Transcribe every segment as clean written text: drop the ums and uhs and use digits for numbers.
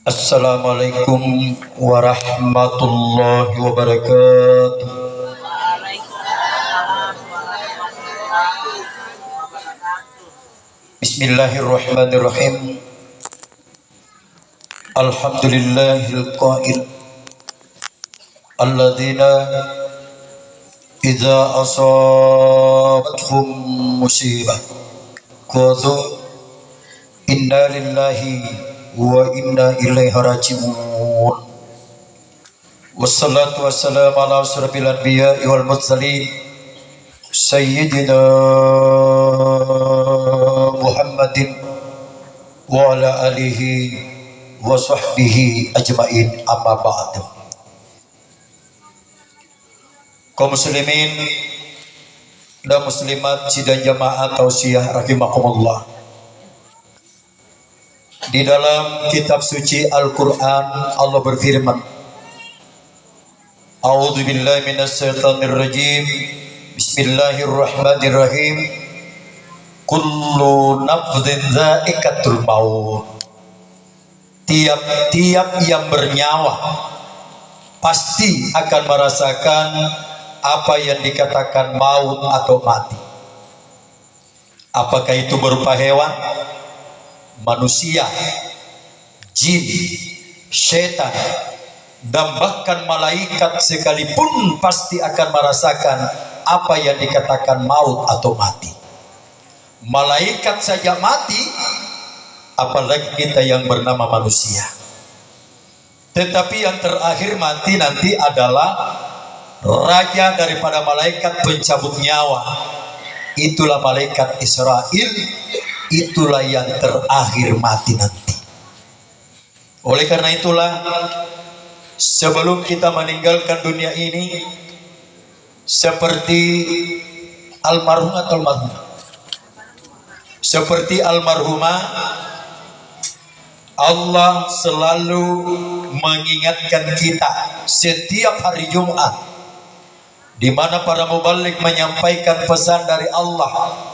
Assalamualaikum warahmatullahi wabarakatuh. Bismillahirrahmanirrahim. Alhamdulillahil qail alladzina idza asabathum musibah qalu inna lillahi wa inna ilaihi raji'un. Wassalatu wassalamu ala asyrafil anbiya'i wal mursalin sayyidina Muhammadin wa ala alihi wa sahbihi ajmain, amma ba'du. Kaum muslimin dan muslimat sidang jamaah tausiah rahimakumullah. Di dalam kitab suci Al-Quran Allah berfirman, A'udzu billahi minasyaitonir rajim. Bismillahirrahmanirrahim. Kullu nafsin dha'iqatul maut. Tiap-tiap yang bernyawa pasti akan merasakan apa yang dikatakan maut atau mati. Apakah itu berupa hewan, manusia, jin, setan, dan bahkan malaikat sekalipun pasti akan merasakan apa yang dikatakan maut atau mati. Malaikat saja mati, apalagi kita yang bernama manusia. Tetapi yang terakhir mati nanti adalah raja daripada malaikat pencabut nyawa. Itulah malaikat Israel. Itulah yang terakhir mati nanti. Oleh karena itulah, sebelum kita meninggalkan dunia ini, seperti almarhumah, Allah selalu mengingatkan kita setiap hari Jumat, di mana para mubalik menyampaikan pesan dari Allah.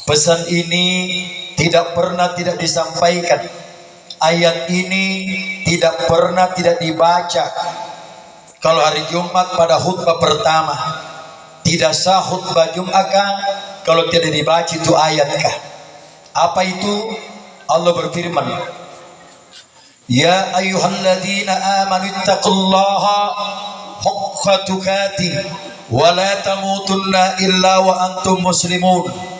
Pesan ini tidak pernah tidak disampaikan. Ayat ini tidak pernah tidak dibaca. Kalau hari Jumat pada khutbah pertama, tidak sah khutbah Jumat kalau tidak dibaca itu ayatkah? Apa itu? Allah berfirman, Ya ayyuhalladzina amanu ittaqullaha haqqa tuqatih wa la tamutunna illa wa antum muslimun.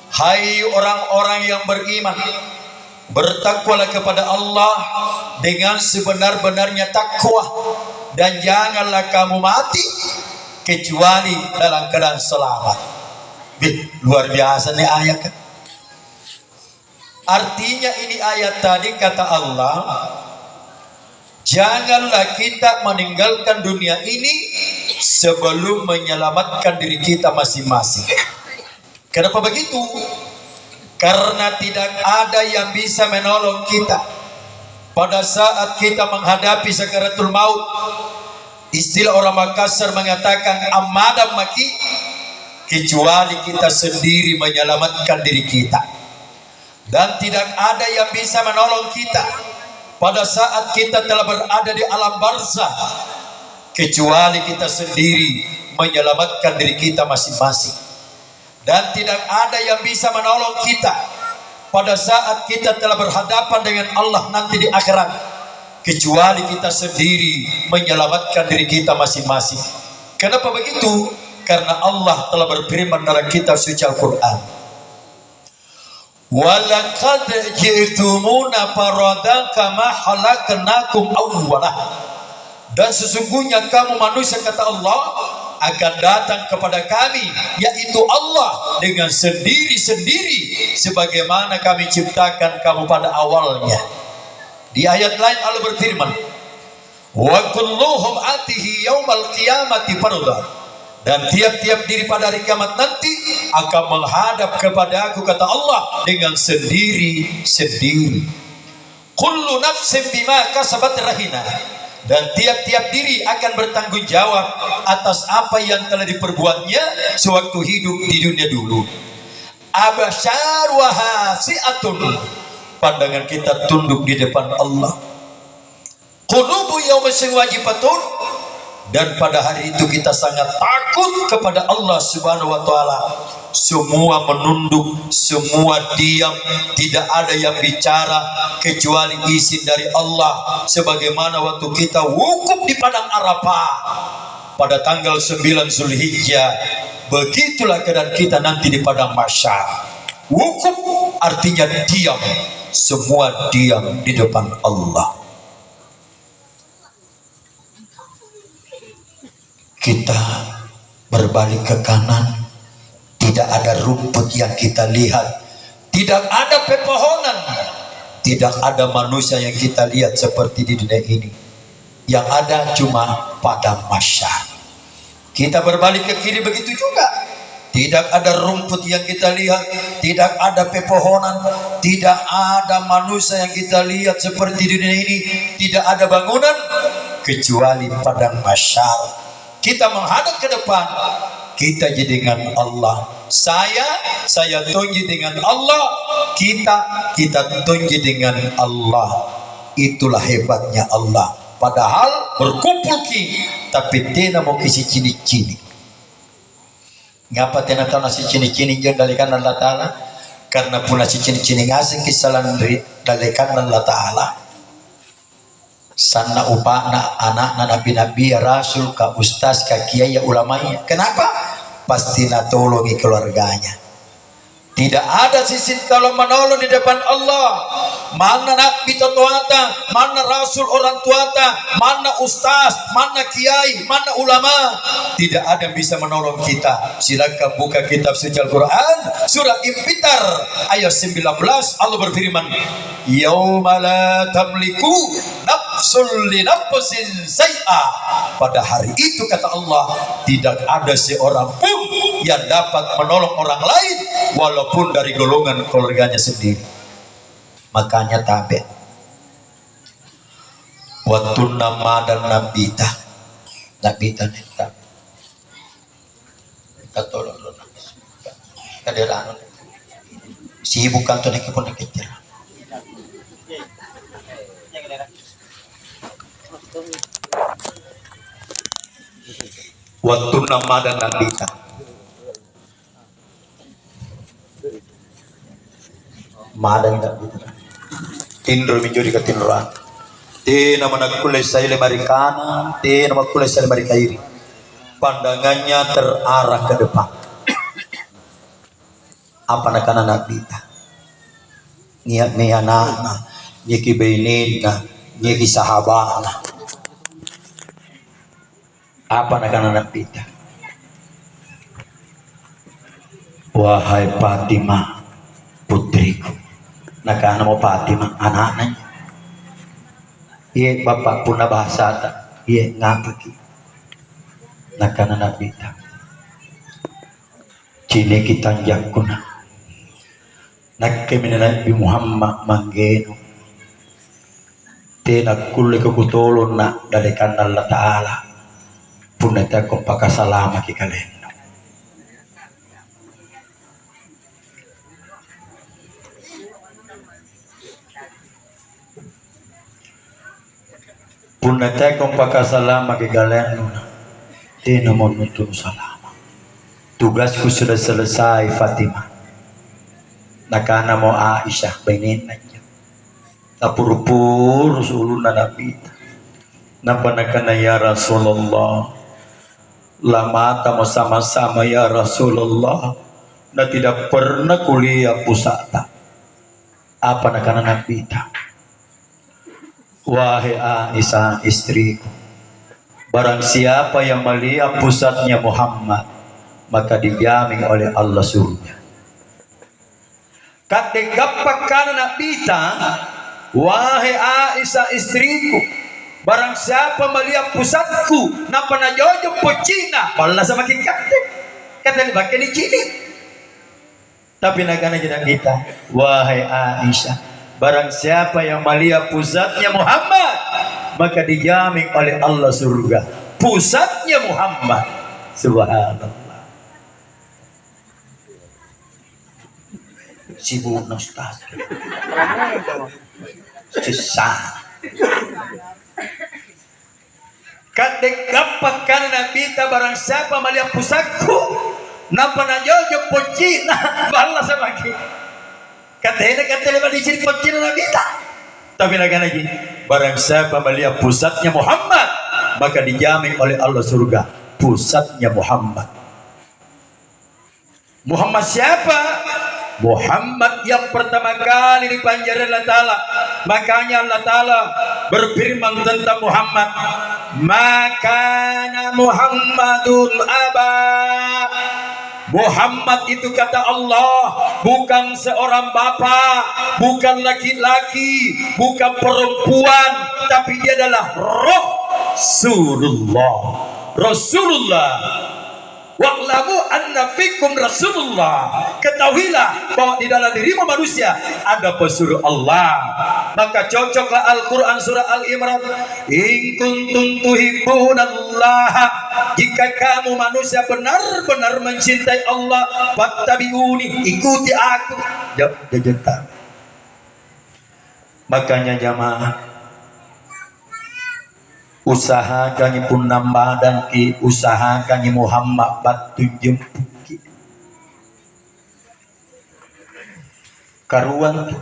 Hai orang-orang yang beriman, bertakwalah kepada Allah dengan sebenar-benarnya takwa, dan janganlah kamu mati kecuali dalam keadaan selamat. Luar biasa nih ayat. Artinya ini ayat tadi kata Allah, janganlah kita meninggalkan dunia ini sebelum menyelamatkan diri kita masing-masing. Kenapa begitu? Karena tidak ada yang bisa menolong kita pada saat kita menghadapi sakaratul maut. Istilah orang Makassar mengatakan amadam maki, kecuali kita sendiri menyelamatkan diri kita. Dan tidak ada yang bisa menolong kita pada saat kita telah berada di alam barzah, kecuali kita sendiri menyelamatkan diri kita masing-masing. Dan tidak ada yang bisa menolong kita pada saat kita telah berhadapan dengan Allah nanti di akhirat, kecuali kita sendiri menyelamatkan diri kita masing-masing. Kenapa begitu? Karena Allah telah berfirman dalam kitab suci Al-Quran, Walaqad ji'tumuna faradan kama khalaqnakum awwalah. Dan sesungguhnya kamu manusia, kata Allah, akan datang kepada kami, yaitu Allah, dengan sendiri-sendiri sebagaimana kami ciptakan kamu pada awalnya. Di ayat lain Allah berfirman, wa kulluhum atihi yaumal qiyamati farda. Dan tiap-tiap diri pada hari kiamat nanti akan menghadap kepada aku, kata Allah, dengan sendiri-sendiri. Kullu nafsin bima kasabat rahina. Dan tiap-tiap diri akan bertanggung jawab atas apa yang telah diperbuatnya sewaktu hidup di dunia dulu. Abasyar wahasiatun. Pandangan kita tunduk di depan Allah. Qulubu yawma wajibatun, dan pada hari itu kita sangat takut kepada Allah Subhanahu wa taala. Semua menunduk, semua diam, tidak ada yang bicara kecuali izin dari Allah. Sebagaimana waktu kita wukuf di padang Arafah pada tanggal 9 Zulhijjah, begitulah keadaan kita nanti di padang mahsyar. Wukuf artinya diam, semua diam di depan Allah. Kita berbalik ke kanan, tidak ada rumput yang kita lihat, tidak ada pepohonan, tidak ada manusia yang kita lihat seperti di dunia ini. Yang ada cuma padang mahsyar. Kita berbalik ke kiri begitu juga, tidak ada rumput yang kita lihat, tidak ada pepohonan, tidak ada manusia yang kita lihat seperti di dunia ini, tidak ada bangunan kecuali padang mahsyar. Kita menghadap ke depan, kita jadi dengan Allah. Saya tunjuk dengan Allah, kita tunjuk dengan Allah. Itulah hebatnya Allah. Padahal berkumpul ki, tapi tidak mau kisi cini-cini. Ngapa tidak tahu nasi cini-cini yang dalikan Allah Ta'ala? Karena pun nasi cini-cini ngasih kisalan dalikan Allah Ta'ala. Sana upana anak nabi-nabi, rasul, ka ustaz, ka kiai, ya ulamanya. Kenapa? Pasti natolongi keluarganya. Tidak ada sisi tolong menolong di depan Allah. Mana nabi tuata, mana rasul orang tuata, mana ustaz, mana kiai, mana ulama. Tidak ada yang bisa menolong kita. Silakan buka kitab suci Al-Quran, surah Infitar ayat 19. Allah berfirman, yauma la tamliku nafsul li nafsin say'a. Pada hari itu kata Allah, tidak ada seorang pun yang dapat menolong orang lain walaupun dari golongan keluarganya sendiri. Makanya tabe waktu nama dan nabita kita tolong kaderan si bukan tuh nekipun nekicir waktu nama dan nabita madan tak gitu. Tindro minjuri ke tindroan. Te nama nak kulai saya lemari kanan, te nama kulai saya lemari kiri. Pandangannya terarah ke depan. Apa nak kanan nak bita? Niat meyana, nyeki benina, nyeki sahabana. Apa nak kanan nak bita? Wahai Fatimah, putriku. Nakana mo Fatimah anak-anaknya. Iya bapak pun na bahasa ta. Iya ngapaki. Nakana nabita. Cine kita jakuna. Nakke Nabi Muhammad manggeno. Tena kulle kekutulun na dalikan Allah Ta'ala. Punata ko pakasalama ki kalen. Punata kong pakasalama kigalen tino mo nutun salama. Tugasku sudah selesai Fatimah. Nakana mo Aisyah bainin aja. Tapurupur sulun na nabita. Napa nakana ya Rasulullah. Lama tama sama-sama ya Rasulullah. Na tidak pernah kuliah pusata. Apa nakana nabita? Wahai Aisyah istriku, barang siapa yang melihat pusatnya Muhammad, maka dijamin oleh Allah surga. Ketika pakan nabita, wahai Aisyah istriku, barang siapa melihat pusatku, napa na jojo pocina, malah sama kikate, kata pakai di sini. Tapi nagana jadi kita, wahai Aisyah. Barang siapa yang melihat pusatnya Muhammad, maka dijamin oleh Allah surga. Pusatnya Muhammad. Subhanallah. Sibuk Ustaz. Susah. Kadek gapak kana nabita barang siapa melihat pusatku nampak na jojo pocina balas lagi. Katanya di sini pocina nabita. Tapi lagi barang siapa melihat pusatnya Muhammad maka dijamin oleh Allah surga pusatnya Muhammad. Muhammad siapa? Muhammad yang pertama kali dipanjari Allah Ta'ala. Makanya Allah Ta'ala berfirman tentang Muhammad, makana Muhammadun aba. Muhammad itu kata Allah bukan seorang bapak, bukan laki-laki, bukan perempuan, tapi dia adalah Rasulullah. Wa'lamu anna fikum Rasulullah. Ketahuilah bahwa di dalam dirimu manusia ada pesuruh Allah. Maka cocoklah Al-Quran surah Al-Imran, in kuntum tuhibbunallaha, jika kamu manusia benar-benar mencintai Allah, fattabi'uni, ikuti aku. Jajan. Makanya jamaah, usaha kami pun nambah dan ki usaha kami Muhammad batu jempuki karuan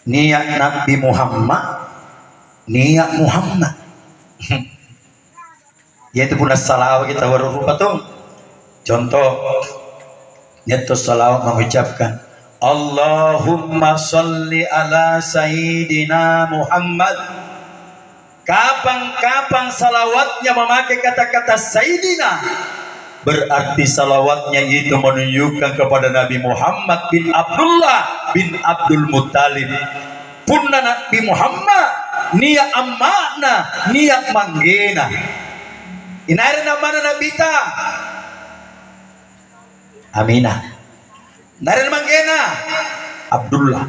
niat Nabi Muhammad yaitu pun salawat kita warupa tuh contoh yaitu salawat mengucapkan Allahumma sholli ala Sayyidina Muhammad. Kapan-kapan salawatnya memakai kata-kata Sayyidina, berarti salawatnya itu menunjukkan kepada Nabi Muhammad bin Abdullah bin Abdul Muttalib. Punna Nabi Muhammad niat amakna, niat manggena. Inair namana Nabi ta Aminah. Nair manggena Abdullah.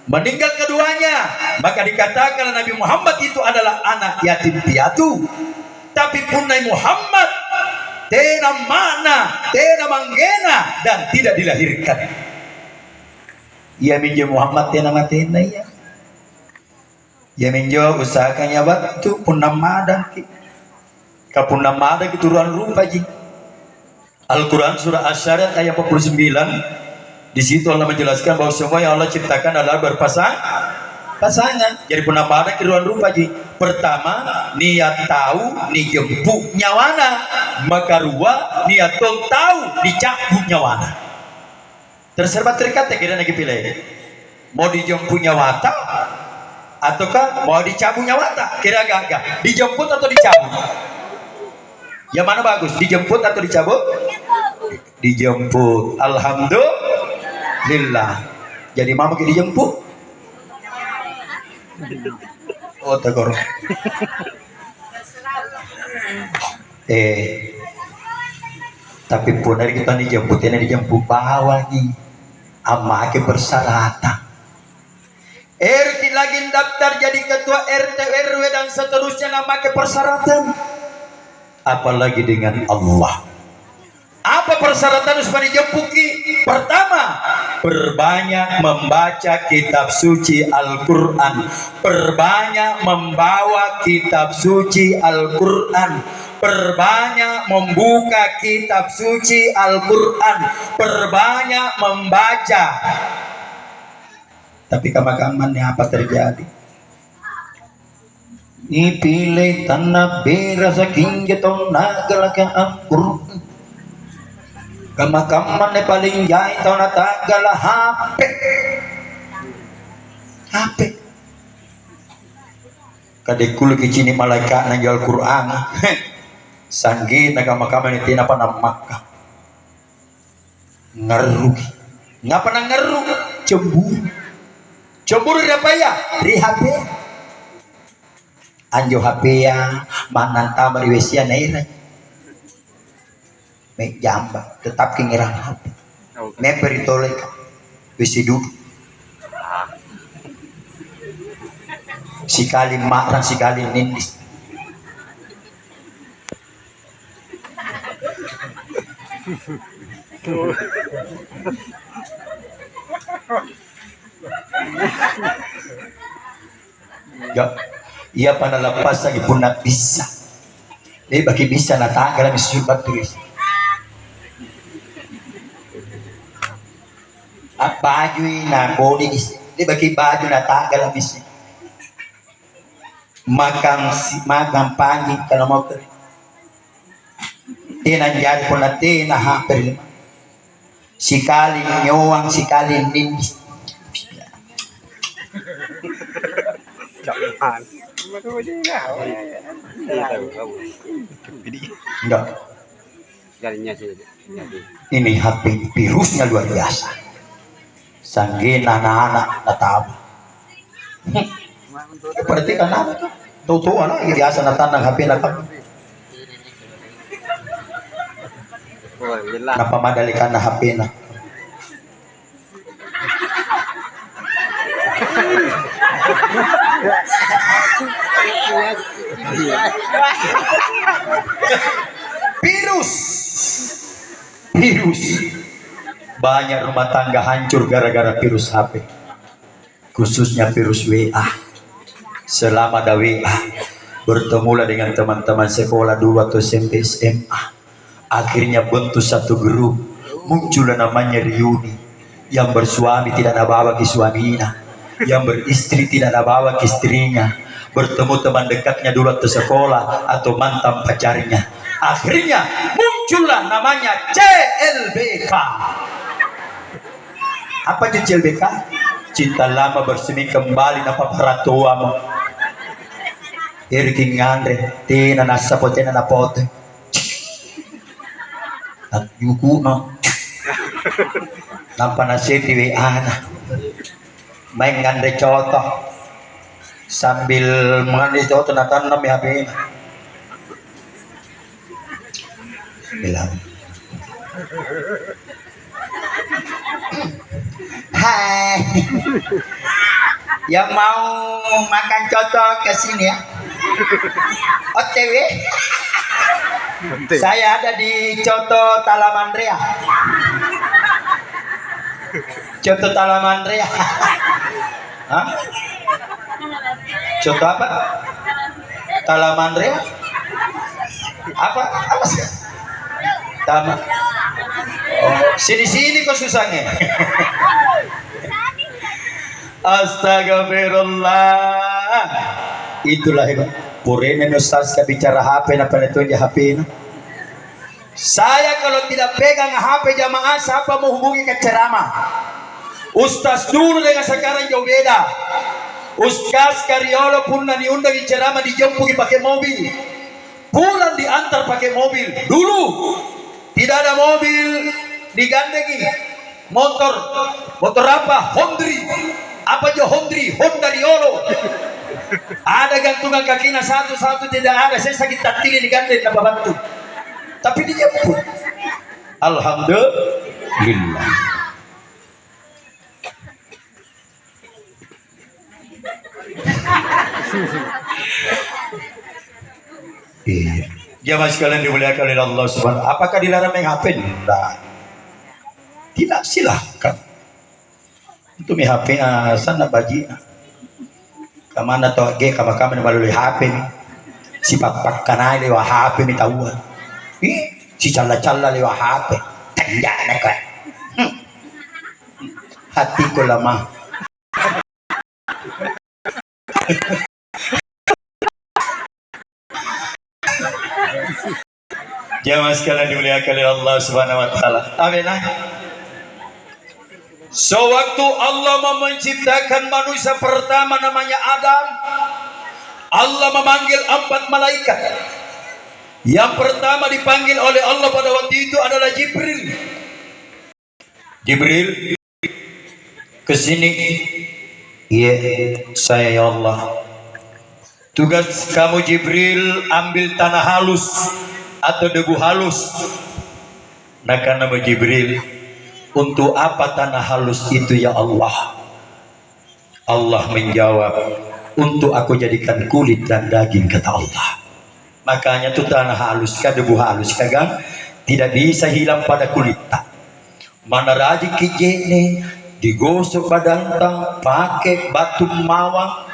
Meninggal keduanya, maka dikatakan Nabi Muhammad itu adalah anak yatim piatu. Tapi pun Nabi Muhammad tena mana, tena manggena dan tidak dilahirkan. Ia minjem Muhammad tena matena ya. Ia minjem usahakannya waktu pun namadan ki. Kapun namadan keturunan rupa ji. Al-Quran surah Asy-Syariyat ayat 49. Di situ Allah menjelaskan bahwa semua yang Allah ciptakan adalah berpasangan. Jadi penambahan kedua rupa ji. Pertama niat tahu ni jemput nyawana, maka dua niat tahu dicabut nyawana. Terserbat terkata kira lagi pilih. Mau dijemput nyawata ataukah mau dicabut nyawata? Kira agak dijemput atau dicabut? Yang mana bagus? Dijemput atau dicabut? Dijemput. Alhamdulillah. Jadi mama kita dijemput. Oh tegor. Tapi pun dari kita dijemput ini dijemput bawah nih. Ama ke persyaratan. RT lagi daftar jadi ketua RT RW dan seterusnya nama ke persyaratan. Apalagi dengan Allah. Apa persyaratan supaya dijempuki? Pertama, perbanyak membaca kitab suci Al-Quran. Perbanyak membawa kitab suci Al-Quran. Perbanyak membuka kitab suci Al-Quran. Perbanyak membaca. Tapi kamar-kamarnya apa terjadi? Ni pilih tanah berasa kingetong nagalaka Al-Quran. Kamar-kamar ni paling jahit tau na tagala HP. Kadekul kicini malaikat nang Al-Quran. Sanggit na kamar-kamar ni tinapa na Makkah. Ngeruk. Ngapa na ngeruk? Cemburu. Cemburu apa ya? Di HP. Anjo HP ya mananta mariwesia naira. Mek jamba tetap kengirang HP. Mek beritolek besi duduk. Sikali marang sikali nindis. Ia panalapas lagi pun nak bisa. Bagi bisa na tagal mi subat tulis. Baju na body is. Bagi baju na tagal mi magang pangi kalau mau ter. Tinanjari pun na hampir sikali nyowang sikali nindis. Enggak. Ini HP virusnya luar biasa. Sanggin anak-anak nataba. Berarti kan anak tuh anak biasa natandang HP nakap. Napamadalikan na HP na. Virus banyak rumah tangga hancur gara-gara virus HP, khususnya virus WA. Selama ada WA bertemulah dengan teman-teman sekolah dulu atau SMP SMA, akhirnya bentuk satu grup, muncullah namanya reuni. Yang bersuami tidak ada bawa ke suaminya, yang beristri tidak ada bawa ke istrinya, bertemu teman dekatnya dulu atau sekolah atau mantan pacarnya, akhirnya muncullah namanya CLBK. Apa itu CLBK? Cinta lama bersemi kembali napa para tuamu. Iri ngandre tina nasa pote na napote at yuku no nampa nasiti we ana main ngandre coto sambil mengandre coto natanam ya HP bilang hai yang mau makan coto ke sini ya. OTW. Saya ada di Coto Talamandrea. Coto Talamandrea. Hah? Coto apa? Talamandrea? Apa sih? Tama. Oh, sini kok susahnya. Astagfirullah. Itulah hebat. Purene Ustaz bicara HP na panitunya HP na. Saya kalau tidak pegang HP jamaah, siapa mau hubungi ke ceramah? Ustaz dulu dengan sekarang jauh beda. Ustaz Karyolo pun diundang di ceramah dijemput pakai mobil, pulang diantar pakai mobil. Dulu tidak ada mobil, digandengi motor apa? Apa jo Honda Riolo. Ada gantungan kakinya satu tidak ada. Saya sakit tatili digandeng tanpa bantu. Tapi dijemput. Alhamdulillah. Jamaah sekalian dimuliakan oleh Allah Subhanahu. Apakah dilarang main HP? Tidak, silahkan. Itu mi HP sana baji. Kamana to ge kama melalui HP ni. Si pak kanai lewat HP ni tahu. Si calla lewat HP. Tanjana ka. Hatiku lemah. Jamaah sekalian dimuliakan oleh Allah Subhanahu wa taala. Amin. Sewaktu Allah menciptakan manusia pertama namanya Adam, Allah memanggil 4 malaikat. Yang pertama dipanggil oleh Allah pada waktu itu adalah Jibril. Jibril, ke sini. Iya, saya ya Allah. Tugas kamu Jibril ambil tanah halus atau debu halus. Nah, nama Jibril, untuk apa tanah halus itu ya Allah? Allah menjawab, untuk aku jadikan kulit dan daging, kata Allah. Makanya tuh tanah halus kah, debu halus kagak tidak bisa hilang pada kulit tak. Mana rajin kijene digosok badan tang pakai batu mawang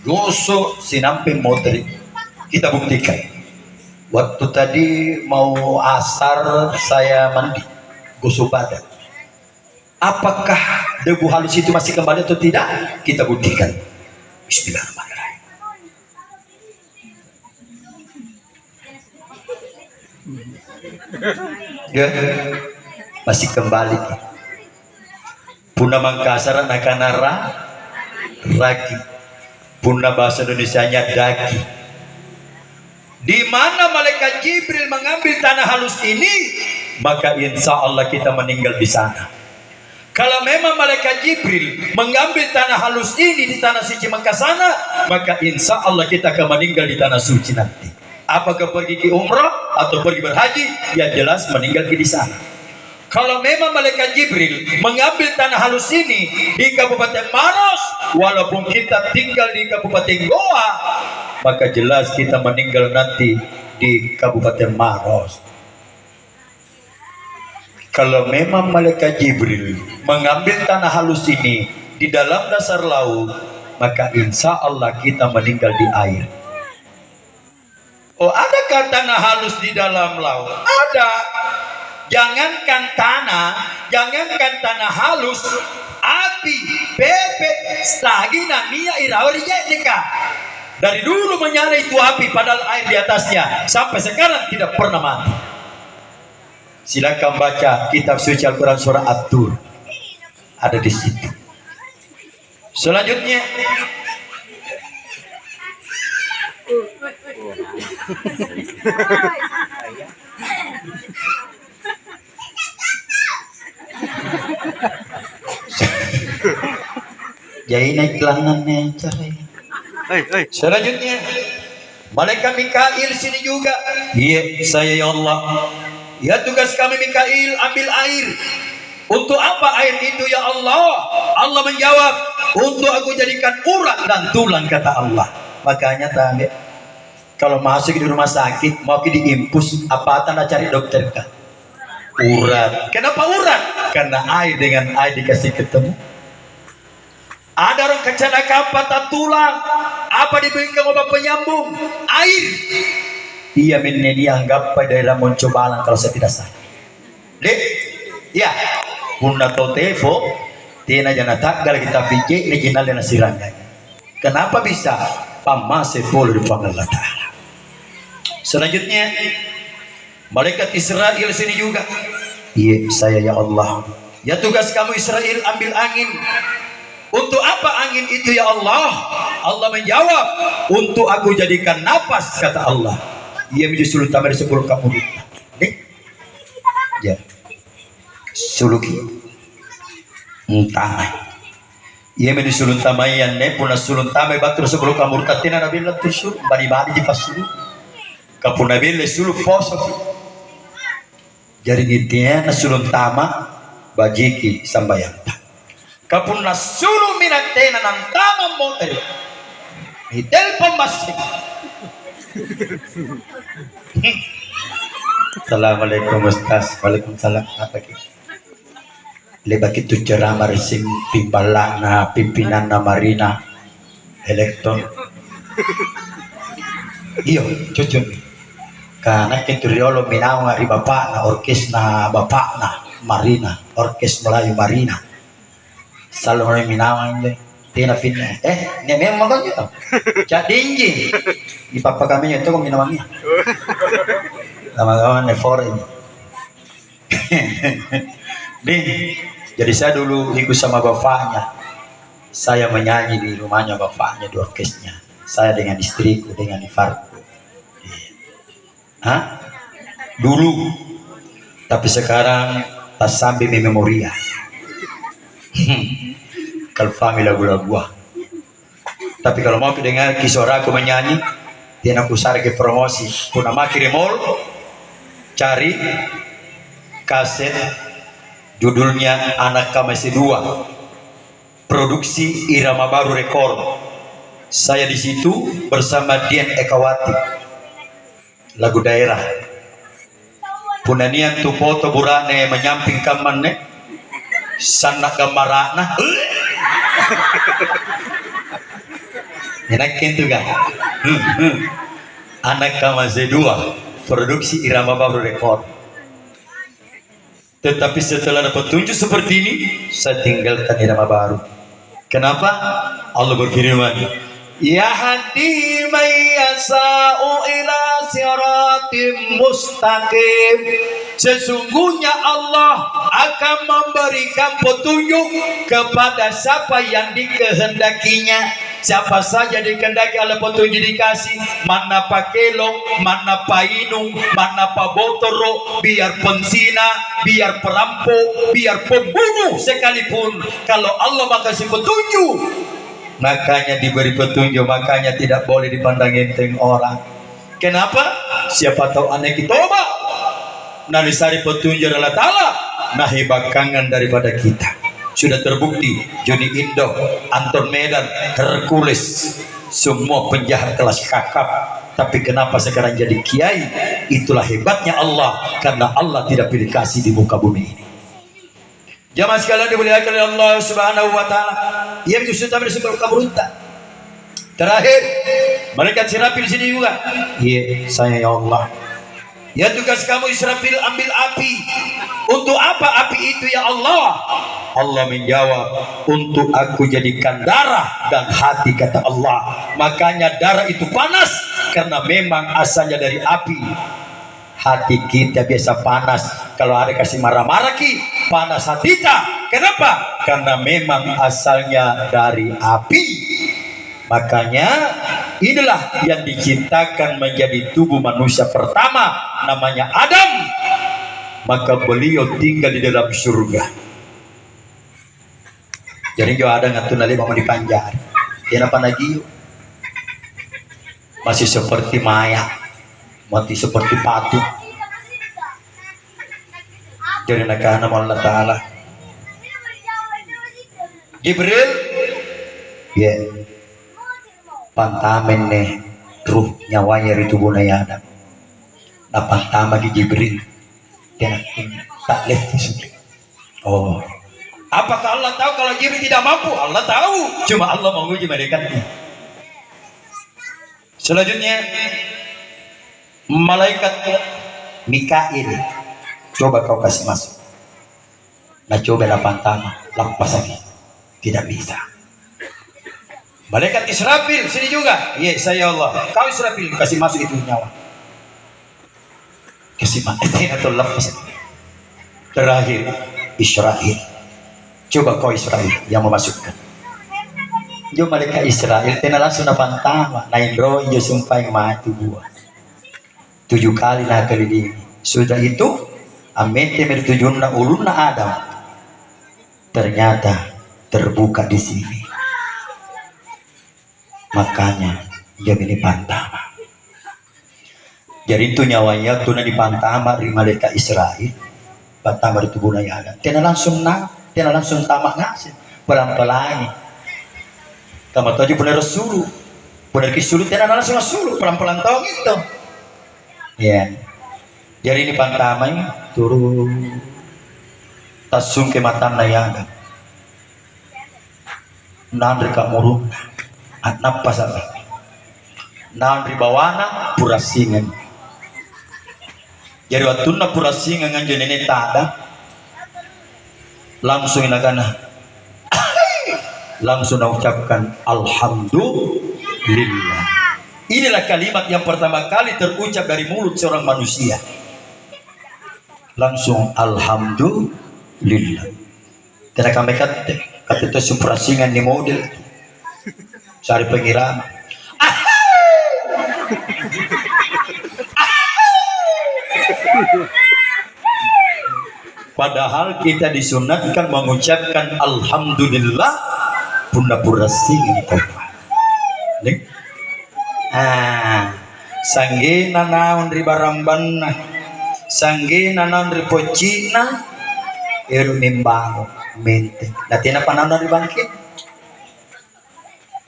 gosok sinamping motor. Kita buktikan. Waktu tadi mau asar saya mandi, gosok badan. Apakah debu halus itu masih kembali atau tidak? Kita buktikan. Bismillahirrahmanirrahim. Ya, masih kembali. Puna Mangkasar nakanara ragi. Puna bahasa Indonesianya dagi. Di mana malaikat Jibril mengambil tanah halus ini, maka insya Allah kita meninggal di sana. Kalau memang malaikat Jibril mengambil tanah halus ini di tanah suci Mekah sana, maka insya Allah kita akan meninggal di tanah suci nanti. Apakah pergi ke umrah atau pergi berhaji, ya jelas meninggal di sana. Kalau memang malaikat Jibril mengambil tanah halus ini di Kabupaten Maros, walaupun kita tinggal di Kabupaten Goa, maka jelas kita meninggal nanti di Kabupaten Maros. Kalau memang malaikat Jibril mengambil tanah halus ini di dalam dasar laut, maka insya Allah kita meninggal di air. Oh, adakah tanah halus di dalam laut? Ada. Jangankan tanah halus, api, bebek, stagina, mia, irawari, jeka. Dari dulu menyala itu api, padahal air di atasnya sampai sekarang tidak pernah mati. Silakan baca kitab suci Al-Quran surah At-Tur, ada di situ. Selanjutnya, jadi naik kelangannya caranya. Selanjutnya, malaikat Mikail sini juga. Iya, saya ya Allah. Ya tugas kami Mikail ambil air. Untuk apa air itu ya Allah? Allah menjawab, untuk aku jadikan urat dan tulang, kata Allah. Makanya tadi kalau masuk di rumah sakit mau diimpus, apa tanda cari dokter kan? Urat. Kenapa urat? Karena air dengan air dikasih ketemu. Ada orang kecelakaan patah tulang, apa diberikan obat penyambung? Air. Iya, dia anggap pada dalam mencobalan kalau saya tidak salah. Dek, ya, bunda totevo, tina jana takgal kita pikir ni jinal dan sirangnya. Kenapa bisa? Pamase polo di Allah Ta'ala. Selanjutnya, malaikat Israel sini juga. Iya, saya ya Allah. Ya tugas kamu Israel ambil angin. Untuk apa angin itu ya Allah? Allah menjawab, untuk aku jadikan napas, kata Allah. Ia menjadi sulut tamar 10 kamu. Ya. Suluki. Entah. Ia menjadi sulut tamayan ne puna sulut tamai batur 10 kamu tatina nabi latur sur bari-bari di pasulu. Kapuna bile sulut posok. Jadi gitinya sulut tama bajiki sambayang. Kapuna sulu minatena nang tama motel. Hitel pembasik. Assalamualaikum Ustaz. Waalaikumsalam. Apa gitu? Lebak itu ceramah resing pimpala na pimpinan na Marina elektron. Iyo, cucun. Karena kita riolo minaw nga ri bapak na orkes na bapak na Marina, orkes Melayu Marina. Selalu minaw nga tina fin ni memang kan gitu. Cak dinji. Di papa kami itu kok minamnya. Lama-lama nefor ini. Jadi saya dulu ikut sama bapaknya. Saya menyanyi di rumahnya bapaknya di orkesnya. Saya dengan istriku, dengan ifarku. Hah? Dulu. Tapi sekarang tak sampai memoria. Kalau family lagu-lagu. Tapi kalau mau dengar kisah aku menyanyi, dia nak usah ke promosi. Puna maki remol, cari kaset judulnya Anak Kamasi 2, produksi Irama Baru Rekor. Saya di situ bersama Dian Ekawati, lagu daerah. Puna nian tu foto burane menyamping kamanne, sanak gamarana. Enak itu kan? Anak masih dua, produksi irama baru rekor. Tetapi setelah dapat petunjuk seperti ini, saya tinggalkan irama baru. Kenapa? Allah berfirman, ya hadi mayyasa'u ila siratim mustaqim. Sesungguhnya Allah akan memberikan petunjuk kepada siapa yang dikehendakinya. Siapa saja dikehendaki oleh petunjuk dikasih. Mana pakelo, mana painung, mana pabotoro, biar pensina, biar perampok, biar pembunuh sekalipun, kalau Allah makasih petunjuk, makanya diberi petunjuk, makanya tidak boleh dipandang enteng orang. Kenapa? Siapa tahu anak kita tobat. Narisari petunjuk adalah Ta'ala, nahi bakangan daripada kita. Sudah terbukti Joni Indo, Anton Medan, Hercules, semua penjahat kelas kakap. Tapi kenapa sekarang jadi kiai? Itulah hebatnya Allah, karena Allah tidak pilih kasih di muka bumi ini. Jamaah sekalian dimuliakan oleh Allah Subhanahu wa taala. Ia justru sampai disebut kaburunta. Terakhir, malaikat Israfil sini juga. Iya, saya ya Allah. Ya tugas kamu Israfil ambil api. Untuk apa api itu ya Allah? Allah menjawab, untuk aku jadikan darah dan hati, kata Allah. Makanya darah itu panas karena memang asalnya dari api. Hati kita biasa panas kalau ada kasih marah-marah ki, panas hati kita. Kenapa? Karena memang asalnya dari api. Makanya inilah yang diciptakan menjadi tubuh manusia pertama, namanya Adam. Maka beliau tinggal di dalam surga. Jadi jo ada ngatu nali mau dipanjar. Kenapa lagi? Masih seperti mayat, mati seperti patung. Jadi nakana Allah Taala. Jibril, ya, pantamen nih ruh nyawanya di tubuh Adam. Nah pantama di Jibril, dia tak leh. Oh. Apakah Allah tahu kalau Jibril tidak mampu? Allah tahu, cuma Allah menguji malaikatnya. Selanjutnya malaikat Mikail, coba kau kasih masuk. Nah coba lapan tangan, lepas lagi, tidak bisa. Malaikat Israfil sini juga, iya saya Allah. Kau Israfil kasih masuk itu nyawa. Kasih masuk atau lepas. Terakhir Israel. Coba kau Israel yang memasukkan. Jo malaikat Israel tena langsung napan tama, lain roh jo sumpah yang mati buah. 7 kali nak kali ini. Sudah itu amente mertujunna ulunna Adam. Ternyata terbuka di sini. Makanya dia ini pantama. Jadi itu nyawanya tuna di pantama di malaikat Israel. Pantama di tubuh Adam. Tena langsung dia langsung tamak ngasih pelan-pelan. Kamu tahu benar suruh, benar kisuru tidak langsung suruh pelan-pelan tahu gitu. Ya, jadi ini pantamai turun, tasung ke mata nayaga, nandri kamurun, napas apa? Nandri bawana purasingan. Jadi waktu na purasingan nganjo nenek tada. Langsung inagana langsung mengucapkan alhamdulillah. Inilah kalimat yang pertama kali terucap dari mulut seorang manusia. Langsung alhamdulillah. Tidak kami kata itu suprasingan di model cari pengirama. Padahal kita disunatkan mengucapkan alhamdulillah bunda purasing itu. Sanggena naon ri barambanna, sanggena naon ri pocina, eru nimbang mente. Datina panaon ri bangke.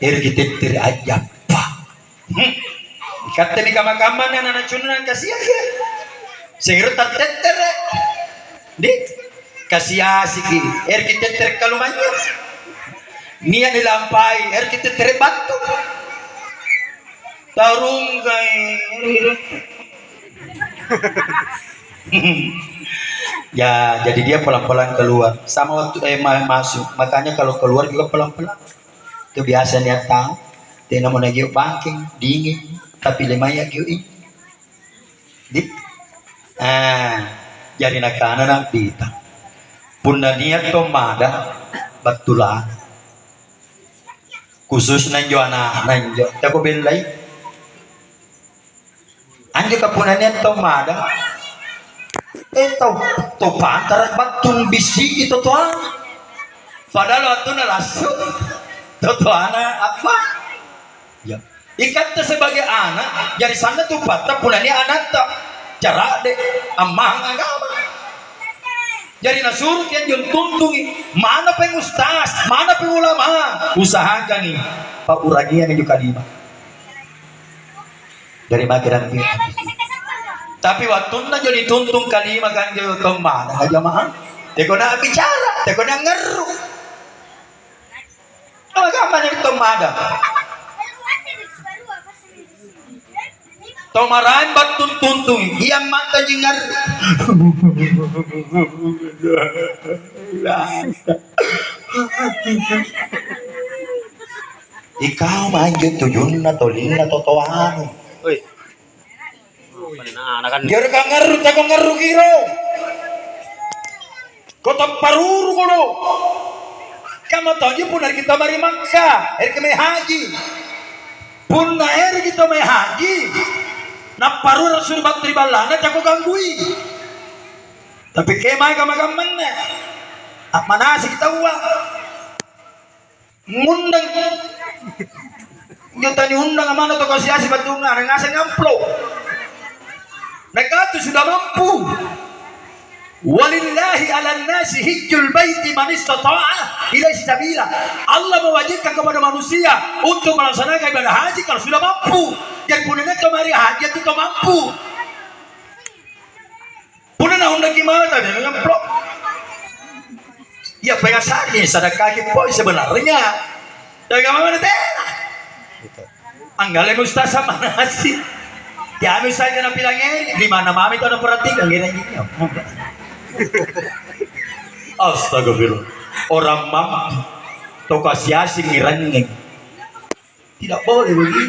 Er kita aja pak. Kata di kamar-kamar anak cunan kasih aja. Sehingga tak tetere. Di kasih asik kita terkalumanya niat dilampai kita terbatu tarung kay ya, jadi dia pelan-pelan keluar sama waktu masuk. Makanya kalau keluar juga pelan-pelan. Itu biasa lihat tahu. Dia mau nagih banking dingin, tapi lemaya gini. Di, jadi nakana nang pita. Punna niat tomada batulan. Khusus nanjo anak nanjo. Tako belai. Anjo kapunan niat tomada. Tau pantaran batong bisi itu tuan. Padahal waktu nalasuk. Tuan apa? Ya. Ikat sebagai anak. Jadi sana tuh patah punanya anak tak. Cara deh amang agama. Jadi nasuruh yang jom tuntungi. Mana pengustas, mana pengulama. Usahakan nih. Pak Uragian yang juga lima. Dari makiran kita. Tapi waktu na jadi tuntung kalima kan jadi kemana aja mah. Teko na bicara, teko na ngeru. Agama ni tomada. Tomaran batun tuntung, iya mata jingar. Ikaw manjud tuyun na tolin na totoano. Uy. Biar ka ngaru, tako ngaru kiro. Kota paruru kono. Kamu tahu pun hari kita mari Makkah, hari kami haji. Pun hari kita mari haji. Na paruru Rasul batri balana tako ganggui. Tapi kemai kama-kaman na. Mana sih kita uang? Ngundang. Yung tani undang mana to kasi asi batunga nangasa ngamplo. Mereka itu sudah mampu. Walillahi 'alan nasi hijjul baiti man istata'a ilaihi sabila. Allah mewajibkan kepada manusia untuk melaksanakan ibadah haji kalau sudah mampu. Dan punanya kemari haji itu mampu. Punanya undang gimana tadi ngamplo. Ya pengasari sedekah poin sebenarnya. Dari mana teh? Anggalnya mustasa mana sih? Ya misalnya na bilangin di mana mami itu ada perhatikan gini. Astagfirullah. Orang mampu to kasih asing ngirangin. Tidak boleh begini.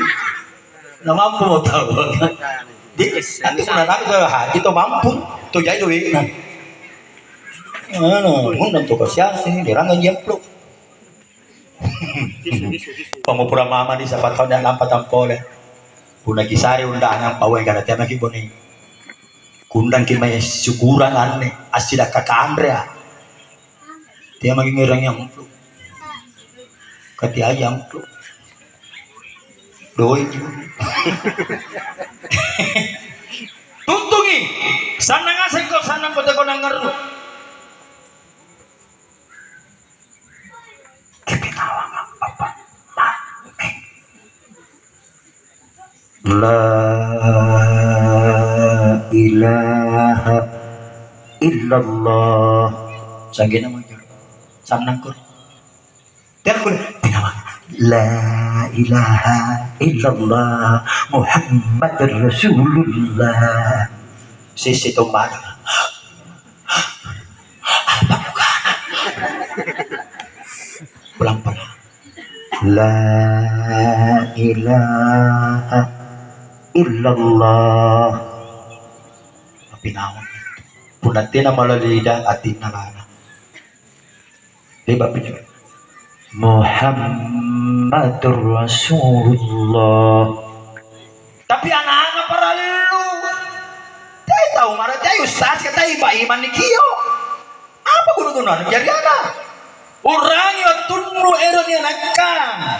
Na mampu mau tahu. Nanti menanam ke haji to mampu to jadi duit. Undang to kasih asing ngirangin jempluk. Pamupura mama di sapat tahun yang lampat tampole. Puna kisari undangan pawai kada tiama kiboni. Kundang kimai syukuran anne asida kaka Andrea. Dia magi ngerang yang mulu. Kati ayam tuh. Doi. Tuntungi. Sanang aseng kau sanang kau teko nang ngeru. La ilaha illallah. Sanggih nama jur. Samnang kur. Dan kur. La ilaha illallah Muhammad Rasulullah. Sisi tombak. Apa bukan? Pelan-pelan. La ilaha illallah. Tapi naon punati na malalida atin na lana. Diba pinyo? Muhammadur Rasulullah. Tapi anak-anak para lu. Tayo tahu marah tayo ustaz kata iba iman ni kiyo. Apa guna-guna jadi anak? Orang yang tunru eron yang nakkan.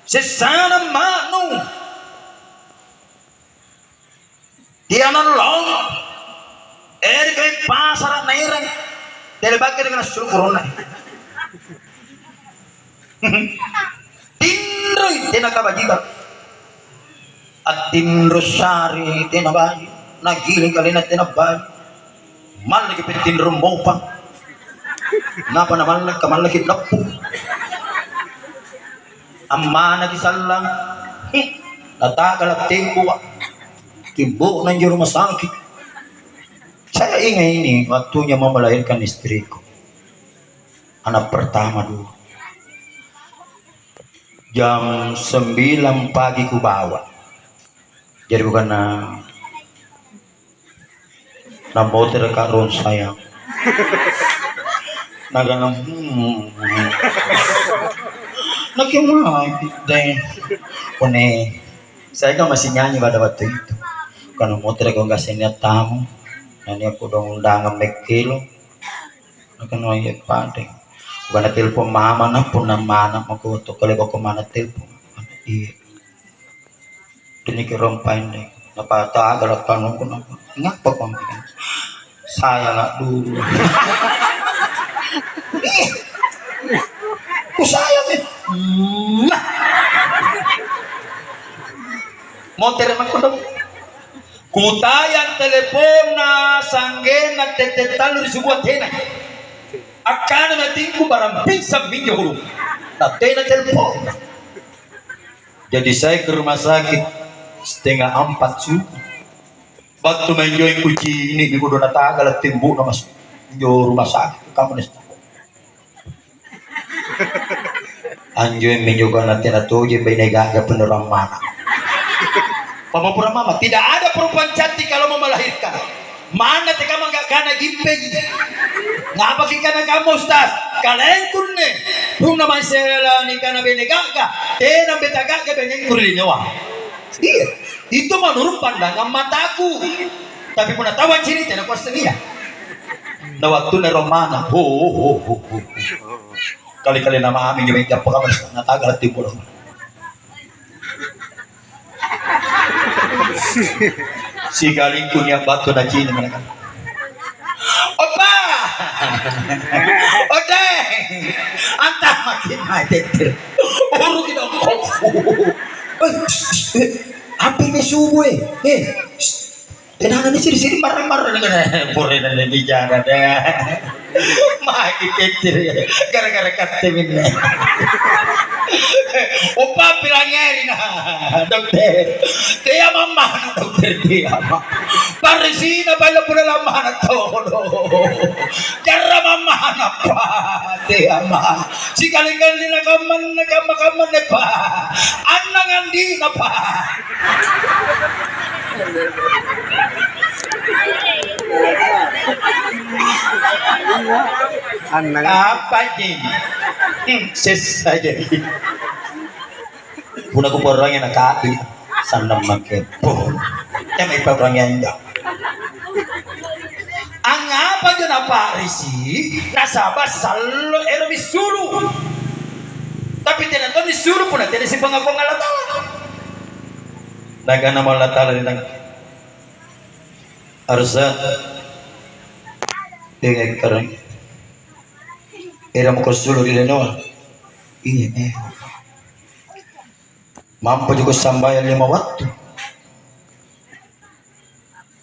Sesana manu. Dia nolong. Kaya pasar na iran. Dahil bagay dengan suruh corona. Tinroy tinakabajiba. At tinrosari tinabaji. Nagiling kalina tinabaji. Malagi pitinro mo pa. Napa naman kamalaki lapu. Amma nagisalang. Natagal timbo timbo ng rumah sakit. Saya ingat ini waktunya mau melahirkan istriku, anak pertama dulu. Jam 9 pagi ku bawa. Jadi bukan na motor karon sayang. Naganang nakimay deh. Kone saya kan masih nyanyi pada waktu itu. Karena motor ko nggak niat tamu. Nani aku dong undangan mekilo. Nakan wayek pade. Bukan telepon mama na pun mana aku to kali ko mana telepon. Iya. Dini kerompain deh. Napata galak tanong ko na. Ngapa ko saya nggak dulu. Ku saya nih. Motor emang kodong. Kutayang telepon na sangge na tetetal di sebuah tenay. Akan natingku barang bisa minyak hulu. Na tenay telepon. Jadi saya ke rumah sakit 3:30 subuh. Batu menjoin kuci ini di kudu natagal timbuk na mas jo rumah sakit kamu nih. Anjoin menjoga nanti natuji benega ga penerang mana. Pamapura mama, tidak ada perempuan cantik kalau mau melahirkan. Mana teka mangga kana gimpeng. Ngapa kikana kamu ustaz? Kalian kunne. Pung naman sela ni kana benega ga. Tena betaga ga beneng kurli nyawa. Iya, itu menurut pandangan mataku. Tapi pun tahu cerita nak kuasa dia. Na waktu na Romana, kali-kali nama amin yung apa kabar na tagal timur. Si galing kunya batu na chini mana kan. Opa, oke, antah makin mati. Uru kita. Apa ini subuh tenang di sini marah-marah dengan boleh dan bicara deh. Maki kecil gara-gara katemin. Opa bilangnya ini dokter. Dia mama dokter dia mama. Parisina bala pula lama na todo. Karena mama na pa dia mama. Si kaling-kaling na kaman na pa. Anang andi na pa. Apa ini? Ses saja. Puna ko porang yang nakati sandam makepo. May porang yang enggak. Ang apa yun apa risi? Nasaba salo erobisuru. Tapi tinaton ni suru puna tinisi pangako ngalatala. Naga na malatala ni tang Arzat dengan karang era mo kosulo di leno iya mampu juga sambayan 5 waktu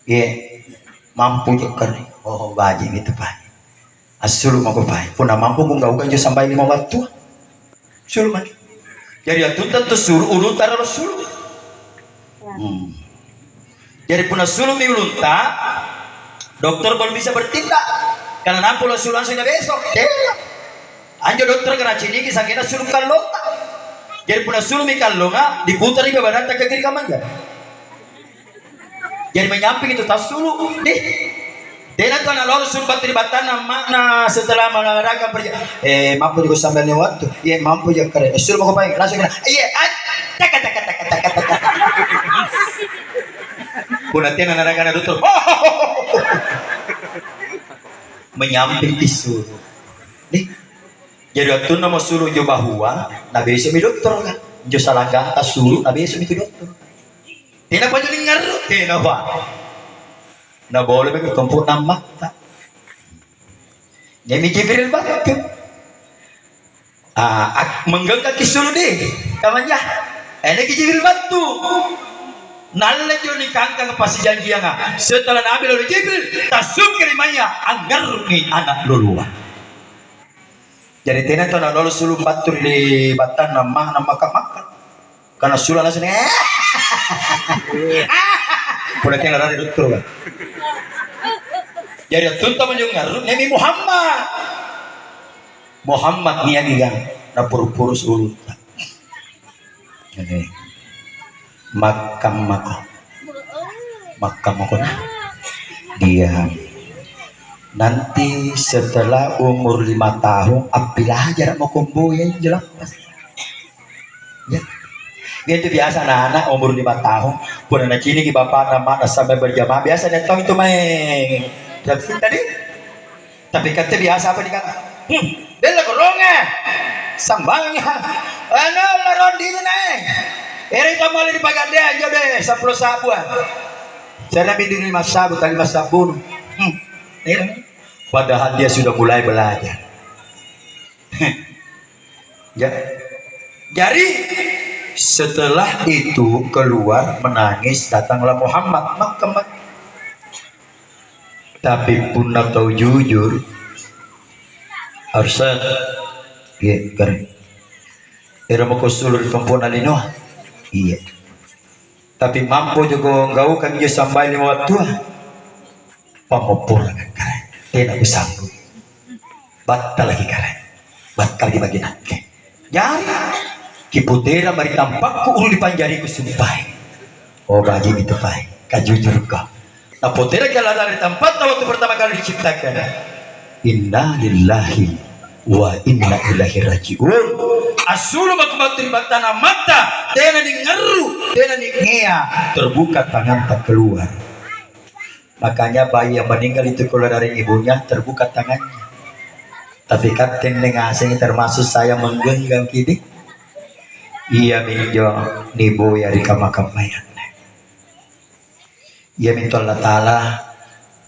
iya mampu juga karang oh baji gitu pak asulu mau pak pun mampu menggaungkan juga sambayan 5 waktu sulu man jadi itu tentu suruh urutan rasul jadi punah sulung miulunta, dokter belum bisa bertindak karena nampu sul langsungnya besok. Anjo dokter keraci ini kisah kena sulung kalota. Jadi punah sulung mikalonga diputar di badan tak ke kiri kamanga. Jadi menyamping itu tas sulu deh. Dia tuh anak lolos sul bateri batana mana setelah mengarahkan mampu juga sambil waktu. Iya mampu juga keren. Sul mau kepaing langsung kena. Iya, tak. Punatian anak-anak dokter menyamping tisu nih jadi waktu nama suruh jo bahwa nabi semi dokter kan jo salah kata suruh nabi semi dokter tina pa jo ngaru tina pa na boleh bagi tumpuk nama tak jadi Jibril batu menggengkan kisulu deh kawan ya ini Jibril batu Nalla joni kangkang pasti janji yang setelah Nabi lalu Jibril tasuk kerimanya anggar ni anak lulua. Jadi tena tu nak lalu sulung batur di batan nama kamak karena sulah langsung Pura kena dari dokter kan. Jadi tunta menjungar Nabi Muhammad. Muhammad niya gigang na purpurus ulut. Jadi makam na dia nanti setelah umur 5 tahun apilah jarak mau kumbu ya jelas ya. Itu biasa anak-anak umur 5 tahun pun anak cini ki bapak nama sampai berjamaah biasa netong itu main tadi tapi kata biasa apa dikata bela koronga sambangnya laron di naik eri kamu di pagade aja deh 10 sabuan saya ambil 5 sabu tadi 5 sabun padahal dia sudah mulai belajar ya. Jadi setelah itu keluar menangis datanglah Muhammad makam tapi pun nak tahu jujur harusnya ya keren era mau kusul di kampunan ini iya tapi mampu juga engkau kan dia sampai 5 waktu pamopor kan keren tidak bisa sanggup batal lagi keren batal di bagian nanti jadi kiputera mari tampakku ulu di panjari ku sumpah oh bagi itu baik kajujur kau nah putera kalau dari tempat waktu pertama kali diciptakan inna lillahi wa inna ilaihi rajiun asulu makmatri batana mata tena di ngeru tena di ngea terbuka tangan tak keluar makanya bayi yang meninggal itu keluar dari ibunya terbuka tangannya tapi kan tendeng asing termasuk saya menggenggam kini iya minjo nibo ya di makam mayat iya minta Allah Ta'ala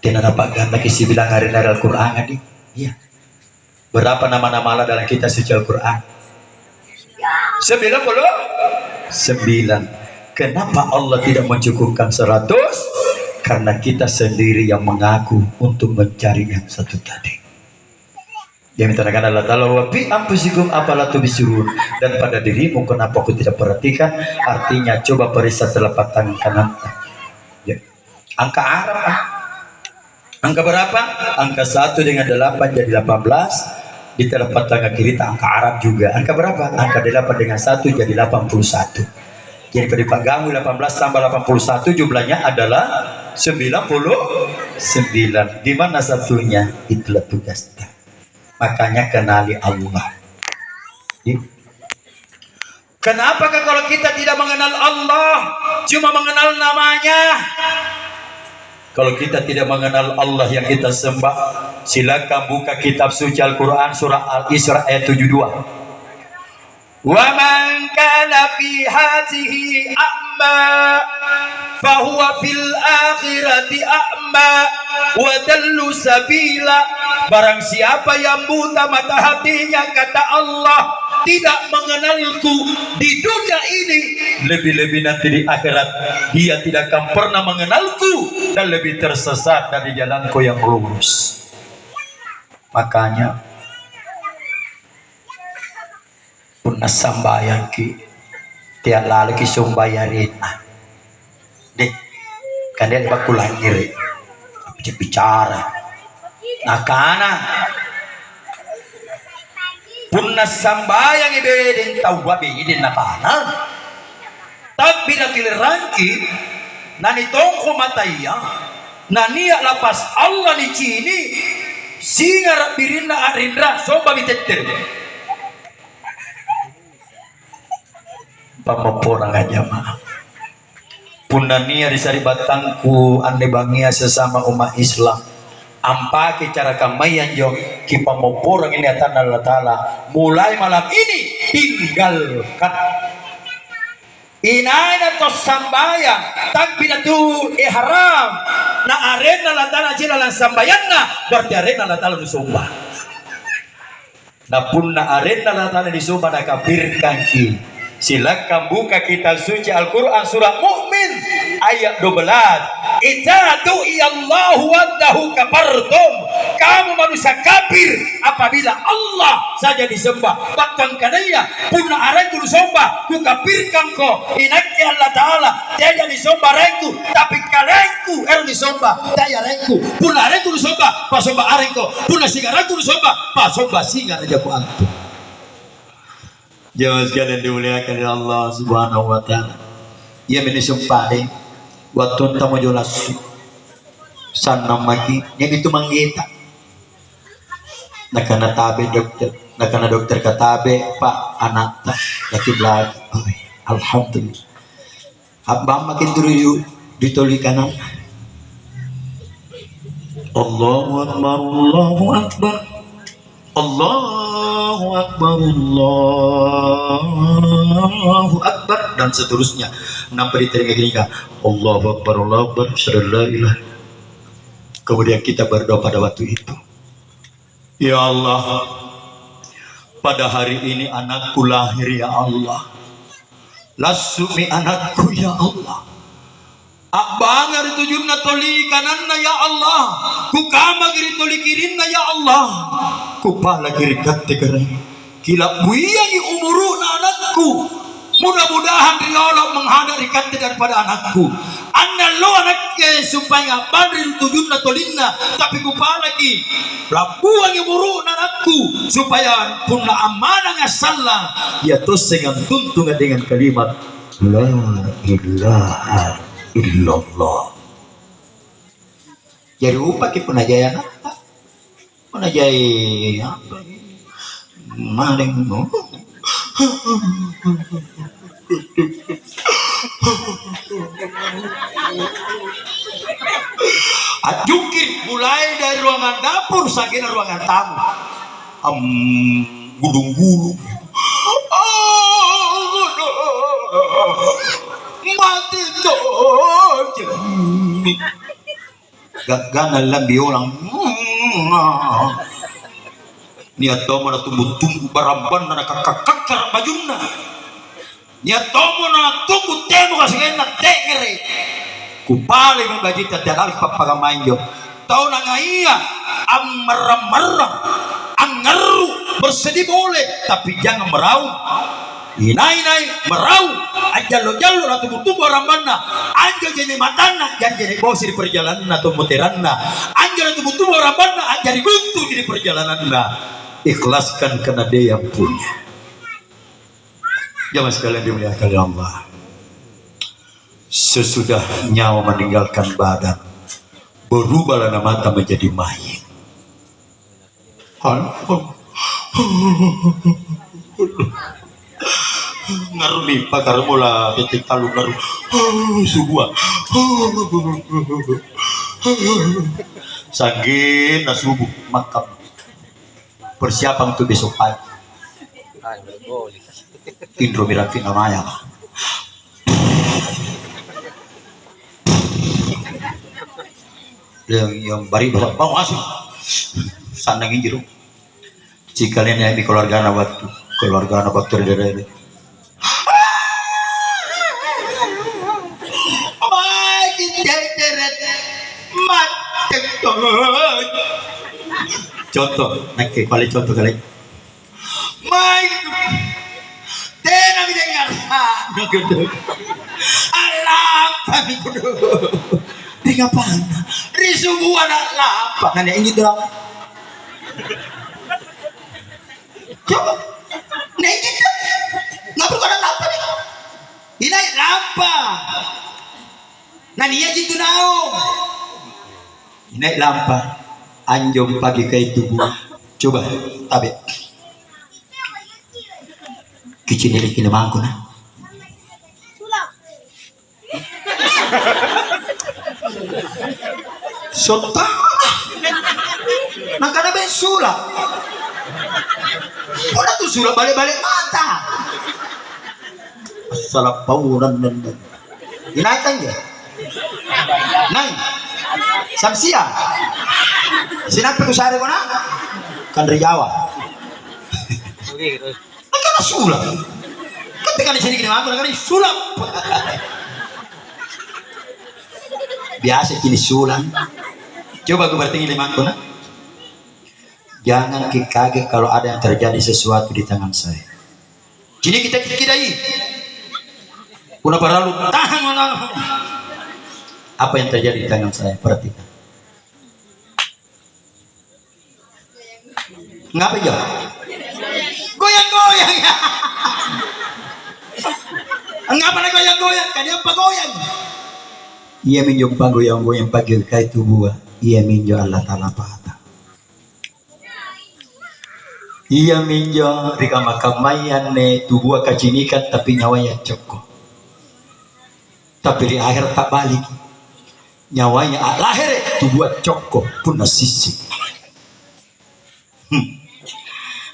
tidak dapat ganda kisi bilang hari dari Al-Quran adi iya berapa nama-nama Allah dalam kitab suci Al-Quran 99 kenapa Allah tidak mencukupkan 100 karena kita sendiri yang mengaku untuk mencari yang satu tadi yang diterangkan Allah Ta'ala wabi ampusikum apalah tubisirun dan pada dirimu kenapa aku tidak perhatikan artinya coba periksa telapak tangan kanan ya. Angka Arab angka berapa? Angka 1 dengan 8 jadi 18 di telapak tangan kiri angka Arab juga angka berapa? Angka 8 dengan 1 jadi 81 jadi pada panggamu 18 tambah 81 jumlahnya adalah 99 di mana satunya? Itulah tugasnya makanya kenali Allah. Kenapakah kalau kita tidak mengenal Allah, cuma mengenal namanya? Kalau kita tidak mengenal Allah yang kita sembah, silakan buka kitab suci Al-Quran surah Al-Isra ayat 72. Wa man kana fi hadhihi a'ma fahuwa fil akhirati a'ma wa dallu sabila. Barang siapa yang buta mata hatinya kata Allah tidak mengenalku di dunia ini lebih-lebih nanti di akhirat dia tidak akan pernah mengenalku dan lebih tersesat dari jalanku yang lurus. Makanya punna sambayang ki tiap lalu ki sumbayarin deh kan dia bakulan ngiri bicara nah kana punna sambayang ibeden tawabi idin nakana tapi natil rangki nani tongko mataya nani lapas Allah ni cini singa birina arindra soba bitetter pamoporang aja maaf punna nia disari batangku ande bangia sesama umat Islam ampake cara kamayan jo kipa moporang ini atan Allah Ta'ala mulai malam ini tinggalkan inaina tos sambayang takbiratu ihram na arena Allah Ta'ala jilalan sambayanna berarti arena Allah Ta'ala disumba na punna arena Allah Ta'ala disumba na kafirkan ki silakan buka kitab suci Al-Quran surah Mu'min ayat 12. Idza du'iyallahu wahdahu kafartum. Kamu manusia kafir apabila Allah saja disembah. Bahkan kadanya punna aranku disembah, ku kafirkan ko. Inaki Allah Ta'ala tidak disembah aranku, tapi kalenku disembah daya aranku. Punna aranku disembah, pasembah aranku. Punna singaranku disembah, pasembah singar aja ku antum. Jemaah sekalian dimuliakan oleh Allah Subhanahu wa taala. Ia menyembah deh waktu tamu jelas sana magi yang itu manggita nakana tabe dokter nakana dokter katabe pak anak tak yakin lagi alhamdulillah abang makin turu ditoli kanan Allahu akbar Allahu akbar Allahu akbar Allahu akbar dan seterusnya nampak di telinga kita Allahu akbar Allahu akbar sallallahu. Kemudian kita berdoa pada waktu itu, ya Allah, pada hari ini anakku lahir ya Allah, lasumi anakku ya Allah, abang hari tujunna toli kananna ya Allah, kukama giri toli kirinna ya Allah, kupala giri katte keren kila buiyangi umuruna anakku. Mudah-mudahan dia Allah menghadiri katte daripada anakku. Anda lo anaknya supaya badri tujunna tolinna, tapi kupala lagi labuang umuruna anakku supaya punna amanah ngasallah ya tosengan tuntungan dengan kalimat la ilaha illallah. Jadi upaki penajaya apa? Penajaya apa? Maling Jungkir mulai dari ruangan dapur sampai ruangan tamu. Gulung-gulung. Mati tuh. Gak lambi orang. Niat tomo na tumbuh-tumbuh baramban na kakakakar bajuna. Niat tomo na tumbuh temo kasih na tengere. Kupali membajita dan alif papagamainjo. Tahu na ngaiya marah-marah, angeru bersedih boleh, tapi jangan merau. Inai-nai merau, ajalo-jalo na tumbuh-tumbuh barambanna. Anjo jadi matana, jadi bosi di perjalanan atau muteranna. Anjo na tumbuh-tumbuh barambanna, jadi buntu di perjalananna. Ikhlaskan karena dia yang punya. Jamaah sekalian dimuliakan oleh Allah. Sesudah nyawa meninggalkan badan, berubahlah mata menjadi mayit. Ngaruh limpa karena mula ketik talu ngaruh subuh. Sagin na subuh makam. Persiapan untuk besok pagi. Indro Mirafin namanya. Yang bari bau asing. Sandangin jeruk. Jika kalian yang di keluarga anak waktu dari. Contoh, nanti paling contoh kali. Mai, tena mendengar. Alam kami kudu. Dikapan? Risubu anak lapak. Nanya ini dong. Coba, nanya kita. Ngapa kau anak lapak ni? Ini lapak. Nanya gitu nao. Ini lapak. Anjom pagi ke itu buah. Coba tabe. Kicin ini kini mangku na. Sota. Nak ada besula. Orang tu sulah balik-balik mata. Salah pauran dan. Inaitan dia. Nai. Samsia. Sinapi ko sari ko na? Kanriyawa. Nagkana sulam. Ketika di sini gini aku nagkana sulam. biasa kini sulang. Coba gue bertinggi limangku nak. Jangan kaget kalau ada yang terjadi sesuatu di tangan saya. Kini kita kidai. Kuna paralu tahan mana. Apa yang terjadi di tangan saya? Perhatikan. Ngapa ya? Goyang-goyang. Ngapa na goyang-goyang? Kanya pa goyang. Ia minjong goyang-goyang pagi kay tubuh. Ia minjong Allah Ta'ala pata. Ia minjong rika makamayan ne tubuh kacinikan tapi nyawanya cokok. Tapi di akhir tak balik. Nyawanya lahir tubuh cokok pun sisi.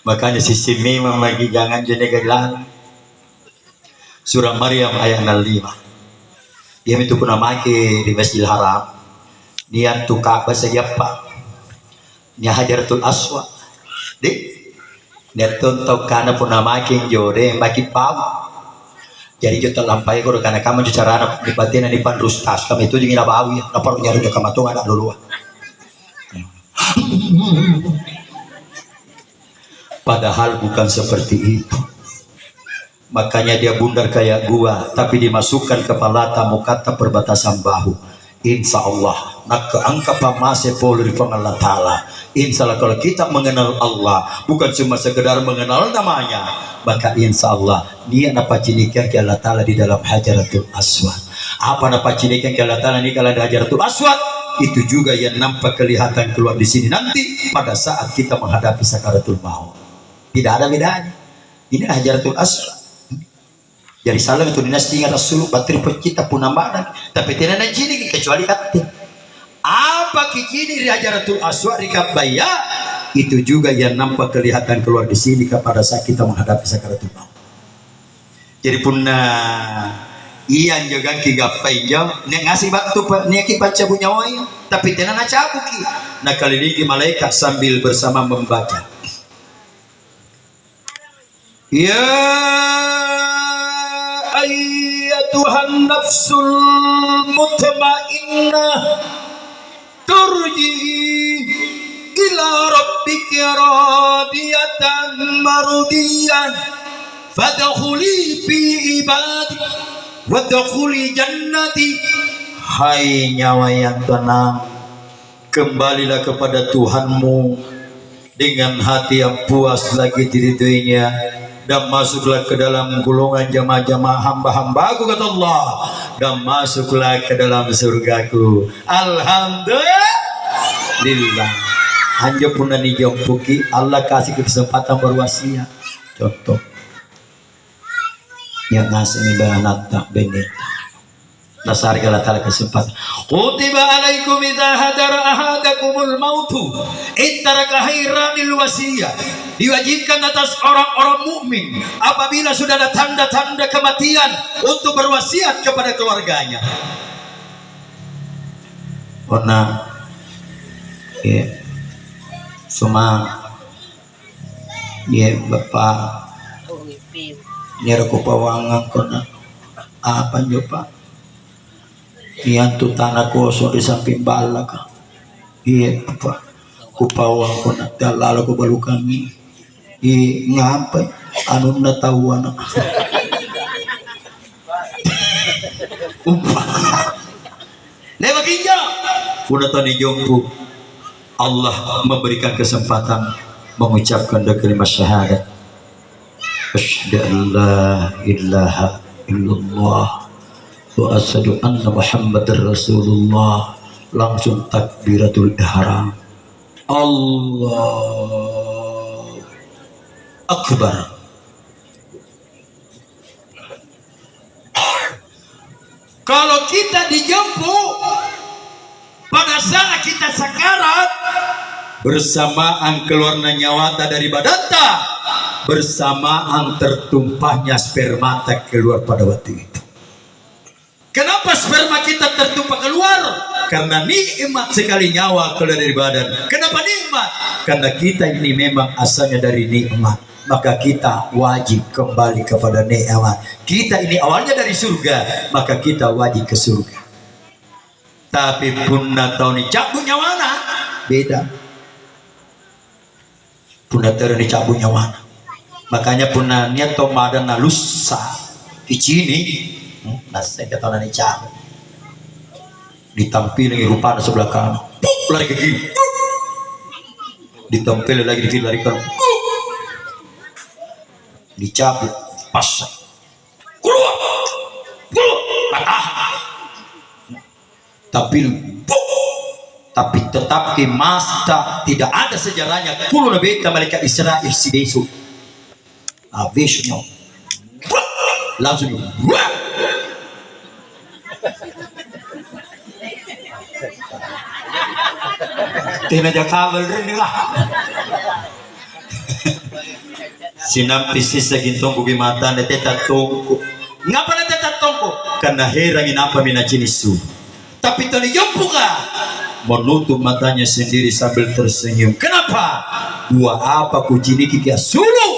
Makanya sisi memang lagi jangan jadi gelang. Surah Maryam ayat 5. Dia itu pun namanya di Masjidil Haram. Dia tu Ka'bah siapa? Dia Hajaratul Aswad. Dia tuntut karena pun namanya jore bagi pau. Jadi kita lampai ko karena kamu bicara di batin di pan rustas kami itu dingin bau ya. Lapor nyari ke kamatung ada dulu. Padahal bukan seperti itu. Makanya dia bundar kayak gua, tapi dimasukkan kepala tamu kata perbatasan bahu. Insya Allah, nak keangka pamase polri Allah Ta'ala. Insya Allah kalau kita mengenal Allah, bukan cuma sekedar mengenal namanya, maka insya Allah dia napa cinikan ke Allah Ta'ala di dalam Hajaratul Aswad. Apa napa cinikan ke Allah Ta'ala di dalam Hajaratul Aswad? Itu juga yang nampak kelihatan keluar di sini nanti pada saat kita menghadapi sakaratul maut. Tidak ada bedanya. Ini Hajaratul Aswad. Jadi salam itu dinasti Rasul bateri pencipta punambadan, tapi tidak ada jini kecuali kata. Apa kini di Hajaratul Aswad di Kabaya itu juga yang nampak kelihatan keluar di sini pada saat kita menghadapi sakaratul maut. Jadi punna iyan juga kigapai jauh, ngasih batu niaki baca bunyawai, tapi tidak ada cabuki. Nah kali ini malaikat sambil bersama membaca. Ya ayyatuhan nafsul mutmainnah turji'i ila rabbiki radiyatan mardiyah fadkhuli fi ibadi wadkhuli jannati. Hai nyawa yang tenang, kembalilah kepada Tuhanmu dengan hati yang puas lagi diridhoinya, dan masuklah ke dalam golongan jamaah-jamaah hamba-hambaku kata Allah, dan masuklah ke dalam surgaku. Alhamdulillah. Hanya pun nani jompuki Allah kasih kesempatan berwasiat. Contoh yang ngasih banat tak benet dasar Allah Ta'ala kesempatan. Kutiba alaikum idza hadara ahadakumul mautu intaraka khairanil wasiyah. Diwajibkan atas orang-orang mukmin apabila sudah ada tanda-tanda kematian untuk berwasiat kepada keluarganya. Karena ya semua ya bapak nyara ko pawangan ko na apa nyo pa iyan tu tanah kosong di samping balak. Iya apa kupawang ko na dalala ko balu kami ngapa anu na tahuan lewakinja una tani jompu. Allah memberikan kesempatan mengucapkan kalimat syahadat asyhadu an la ilaha illallah wa asyhadu anna muhammadar rasulullah. Langsung takbiratul ihram, Allah akbar. Kalau kita dijemput pada saat kita sakarat, bersamaan keluarnya nyawata dari badanta, bersamaan tertumpahnya spermata keluar pada waktu itu. Kenapa sperma kita tertumpah keluar? Karena nikmat sekali nyawa keluar dari badan. Kenapa nikmat? Karena kita ini memang asalnya dari nikmat, maka kita wajib kembali kepada nikmat. Kita ini awalnya dari surga, maka kita wajib ke surga. Tapi punna tahu ni cabut nyawana beda. Punna tahu ni cabut nyawana. Makanya punna niat tomada na lusa kicini nasa kata ni cabut. Ditampil lagi rupa sebelah kanan. Lari ke kiri. Ditampil lagi di kiri lari kanan. Dicabut pasang. Keluar. Patah. Tapi tetap ke masta tidak ada sejarahnya kulo na beta mereka Israel si desu avesnya langsung tena kabel rin lah sinampi sisa gintong kugi mata na tetatongko ngapa na tetatongko karena herang inapa minajinisu. Tapi tadi buka menutup matanya sendiri sambil tersenyum. Kenapa? Gua apa kujini kia suruh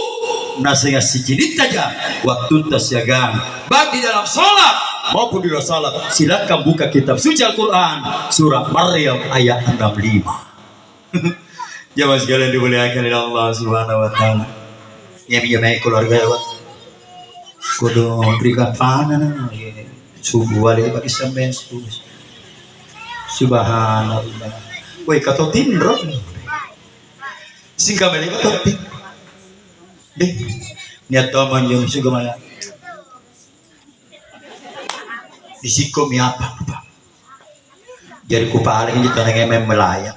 nasihat si jilid aja waktu tasyagang baik di dalam sholat maupun di luar sholat. Silakan buka kitab suci Al-Quran surah Maryam ayat 65. Jamaah sekalian dimuliakan oleh Allah Subhanahu Wa Taala. Nyami keluarga ya, kudu berikan panen subuh wali bagi sampean subuh. Subhanallah. Woi katotin bro. Singka balik katotin. Deh. Niat taman yang suka mana. Disiko mi apa? Jadi ku paling itu tangan melayang.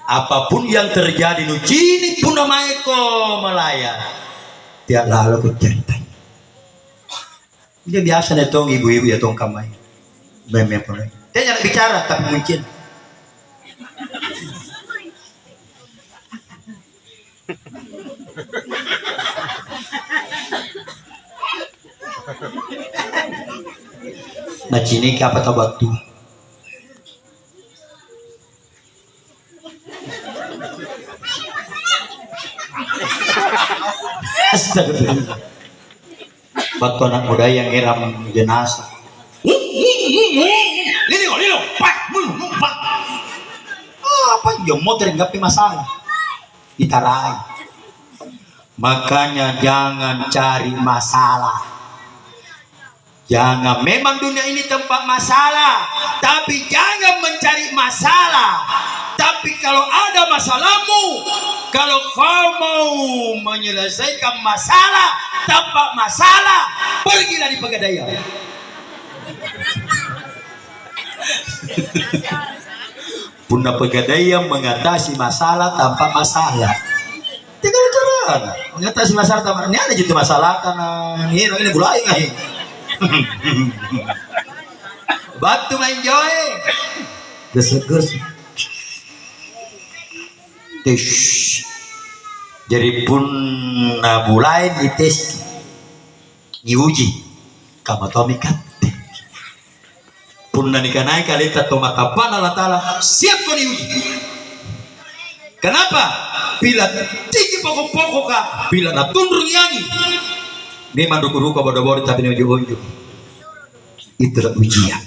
Apapun yang terjadi nu cini pun namanya ko melayang. Tiap lalu ku cerita. Dia biasa nih tong ibu-ibu ya tong kamai. Meme pun. Dia jangan bicara tapi mungkin. Nah cini apa tahu batu? Astagfirullah. Batu anak muda yang ngiram jenazah. Lino, pak. Apa yang mau terenggapi masalah? Ditarai. Makanya jangan cari masalah. Jangan, memang dunia ini tempat masalah, tapi jangan mencari masalah. Tapi kalau ada masalahmu, kalau kau mau menyelesaikan masalah tanpa masalah, pergilah di Pegadaian. Punna Pegadaian mengatasi masalah tanpa masalah. Tiga cara mengatasi masalah tanpa ini ada juga masalah karena ini bulai nggak? Batu main joy, gesek. Jadi pun bulai dites, diuji, kamu tahu mikat. Pun nikanai kali tato matapan Allah Ta'ala siap kau diuji. Kenapa? Bila tinggi pokok-pokok kah, bila na tundrung yangi. Memang ruku-ruku bodoh-bodoh tapi ini ujung-ujung. Itulah ujian.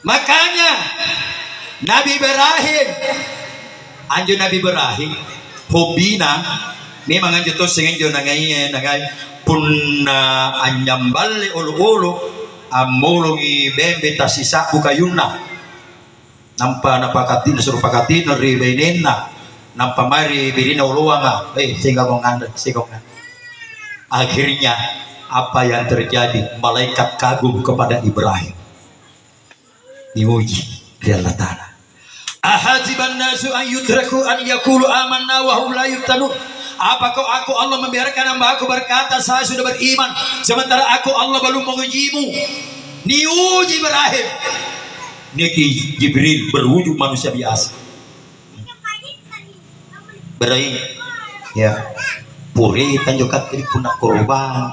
Makanya Nabi Ibrahim, anjo Nabi Ibrahim, hobina memang anjo to sengenjo nangai punna anyambale ulu-ulu amolongi bembe tasisa bukayuna. Nampa napakatin suruh pakatin ribenena. Nampa mari birina uluanga. Sehingga nganda. Akhirnya apa yang terjadi? Malaikat kagum kepada Ibrahim. Diuji oleh Allah Ta'ala. Ahaziban nasu an yudraku an yakulu amanna wa hum la yuftanun. Apakah aku Allah membiarkan hamba aku berkata saya sudah beriman sementara aku Allah belum mengujimu? Diuji Ibrahim. Niki Jibril berwujud manusia biasa. Ibrahim ya puri tanjokat ini punak korban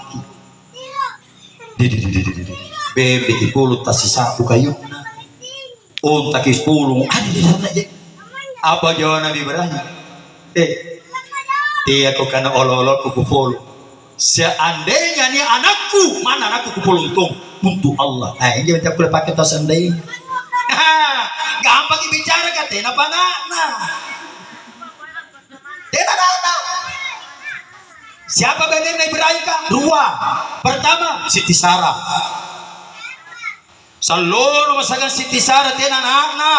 bebe di pulut tasi sapu kayu unta kis pulung ada di sana aja. Apa jawaban Nabi Ibrahim? Dia kok karena olol-olol kuku pulung. Seandainya ini anakku, mana anakku kuku pulung tung untuk Allah. Ini jangan boleh pakai tas seandainya. gampang bicara ka tena panana. Tena nana. Siapa benar na Ibrahim ka? Dua. Pertama, Siti Sarah. Salolo masagan Siti Sarah tena nana.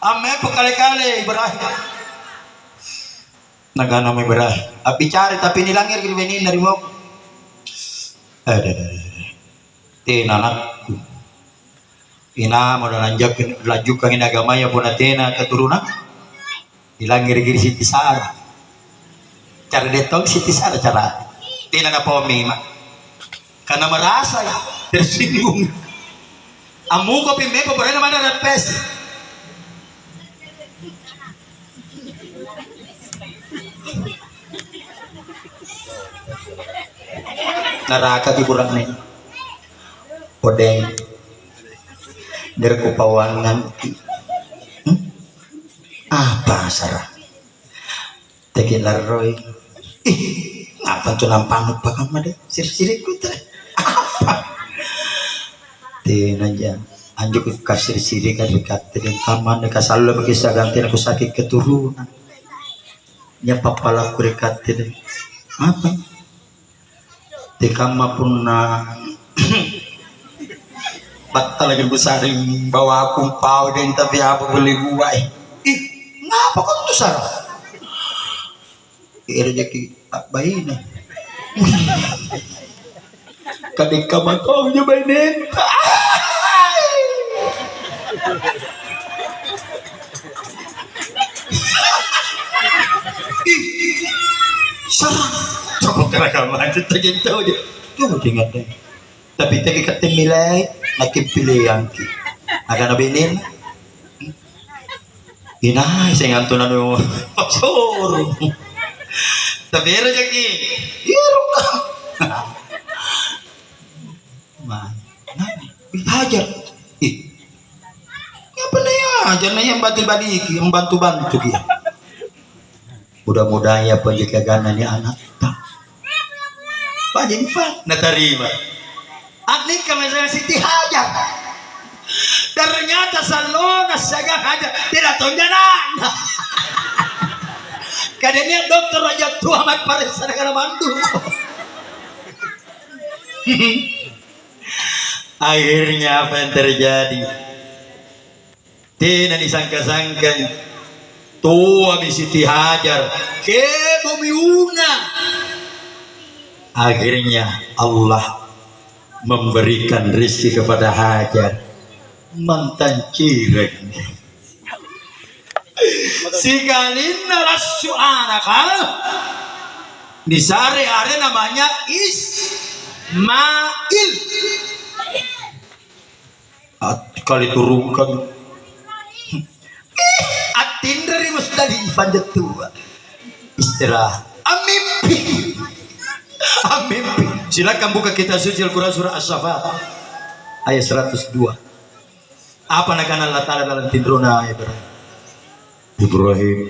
Ame pekali-kali Ibrahim. Nagana mo Ibrahim. Bicara tapi nilangir gini benin dari mo. Tena anakku. Ina mo lanjutkan ini agamanya pun tena keturunan. Nilangir gini Siti Sarah. Cara detong Siti Sarah cara. Tena na pomi mak. Karena merasa ya tersinggung. Amu ko pimbe po pare naman na repes. Naraka tiburan nih odeng dari kupawangan apa Sarah tekilaroy ngapa tuh nampanut bakal made siri-siri ku teh apa tin aja anjuk kasir siri ka dekat dengan kaman ka selalu bagi saganti aku sakit keturunan nya papala ku dekat teh apa Tikama pun na batal lagi besaring bawa akong pau din tapi apa beli buai. Ngapa kok tuh Sarah? Rezeki bayi na. Kadang kamatong nyo ba inin? Sarah. Cukup keragaman itu gitu aja. Tuh ingat deh. Tapi tadi kata milai nakipilih yang ki. Agak nabinin. Inay saya ngantunan mo. Pasor. Tapi rezeki. Iro ka. Man, nani? Hajar. Apa na ya? Hajar na yang bantu-bantu, yang bantu-bantu dia. Mudah-mudahan ya penjagaan ni anak. Pak jadi Pak natarima. Atlet kami saya Siti Hajar. Ternyata salona saga Hajar tidak tonjanan. Kadangnya dokter Raja tua amat parisa dengan mantu. Akhirnya apa yang terjadi? Tidak disangka-sangka tua Siti Hajar ke bumiuna. Akhirnya Allah memberikan rezeki kepada Hajar mantan cireng si kalina rasu anak di sare are namanya Ismail kali turunkan atin dari Musdalifah tua istirahat amimpi. Amin. Silakan buka kitab suci Al-Quran surah As-Saffat ayat 102. Apa nak Allah Ta'ala dalam tindrona Ibrahim.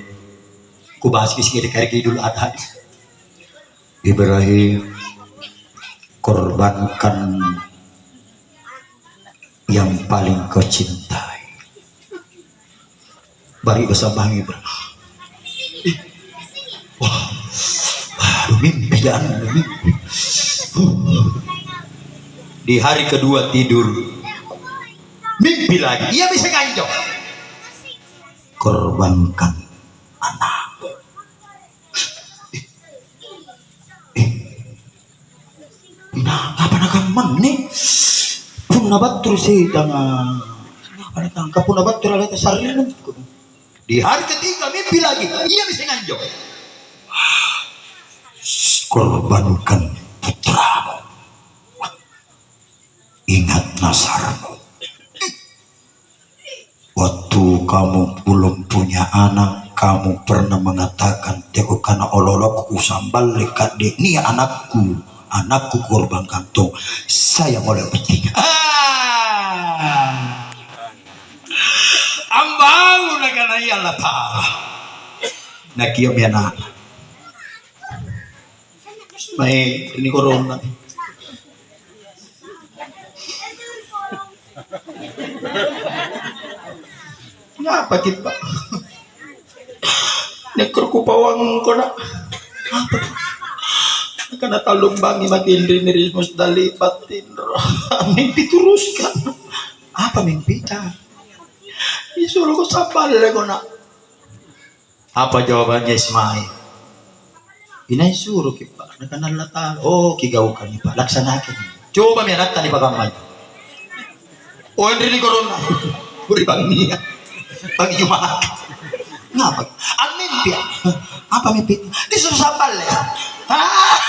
Ku bahas kisah dari Idul Adha. Ibrahim korbankan yang paling kau cintai. Bari bersambang Ibrahim. Wah. Mimpi jangan mimpi. Di hari kedua tidur mimpi lagi ia bisa ganjok korbankan anak apa nak nih pun nabat terus tangan apa nak pun nabat terus ada sarin di hari ketiga mimpi lagi ia bisa ganjok korbankan putramu, ingat nasarmu. Waktu kamu belum punya anak, kamu pernah mengatakan teko kana ololokku sambal lekat dek ni anakku korbankan tuh saya mulai penting. Ambau nakana ya Allah Ta'ala. Nakiam ya nak. Baik, ini corona. Ngapa kita? Nekor ko pawang ko na. Apa? Karena talong bangi makin rinir mus dalipatin. Mimpi teruskan. Apa mimpi ta? Disuruh ko sapal ko na. Apa jawabannya Ismail? Inay suruh kita. Nakanalata. Oh, kigaukan ni Pak. Laksanakan. Coba mi anak tani pagamay. Oh, hindi ko ron na. Puri bangi. Bangi Jumaat. Ngapa? Ang mimpi. Apa mimpi? Disuruh sapal ya. Ah!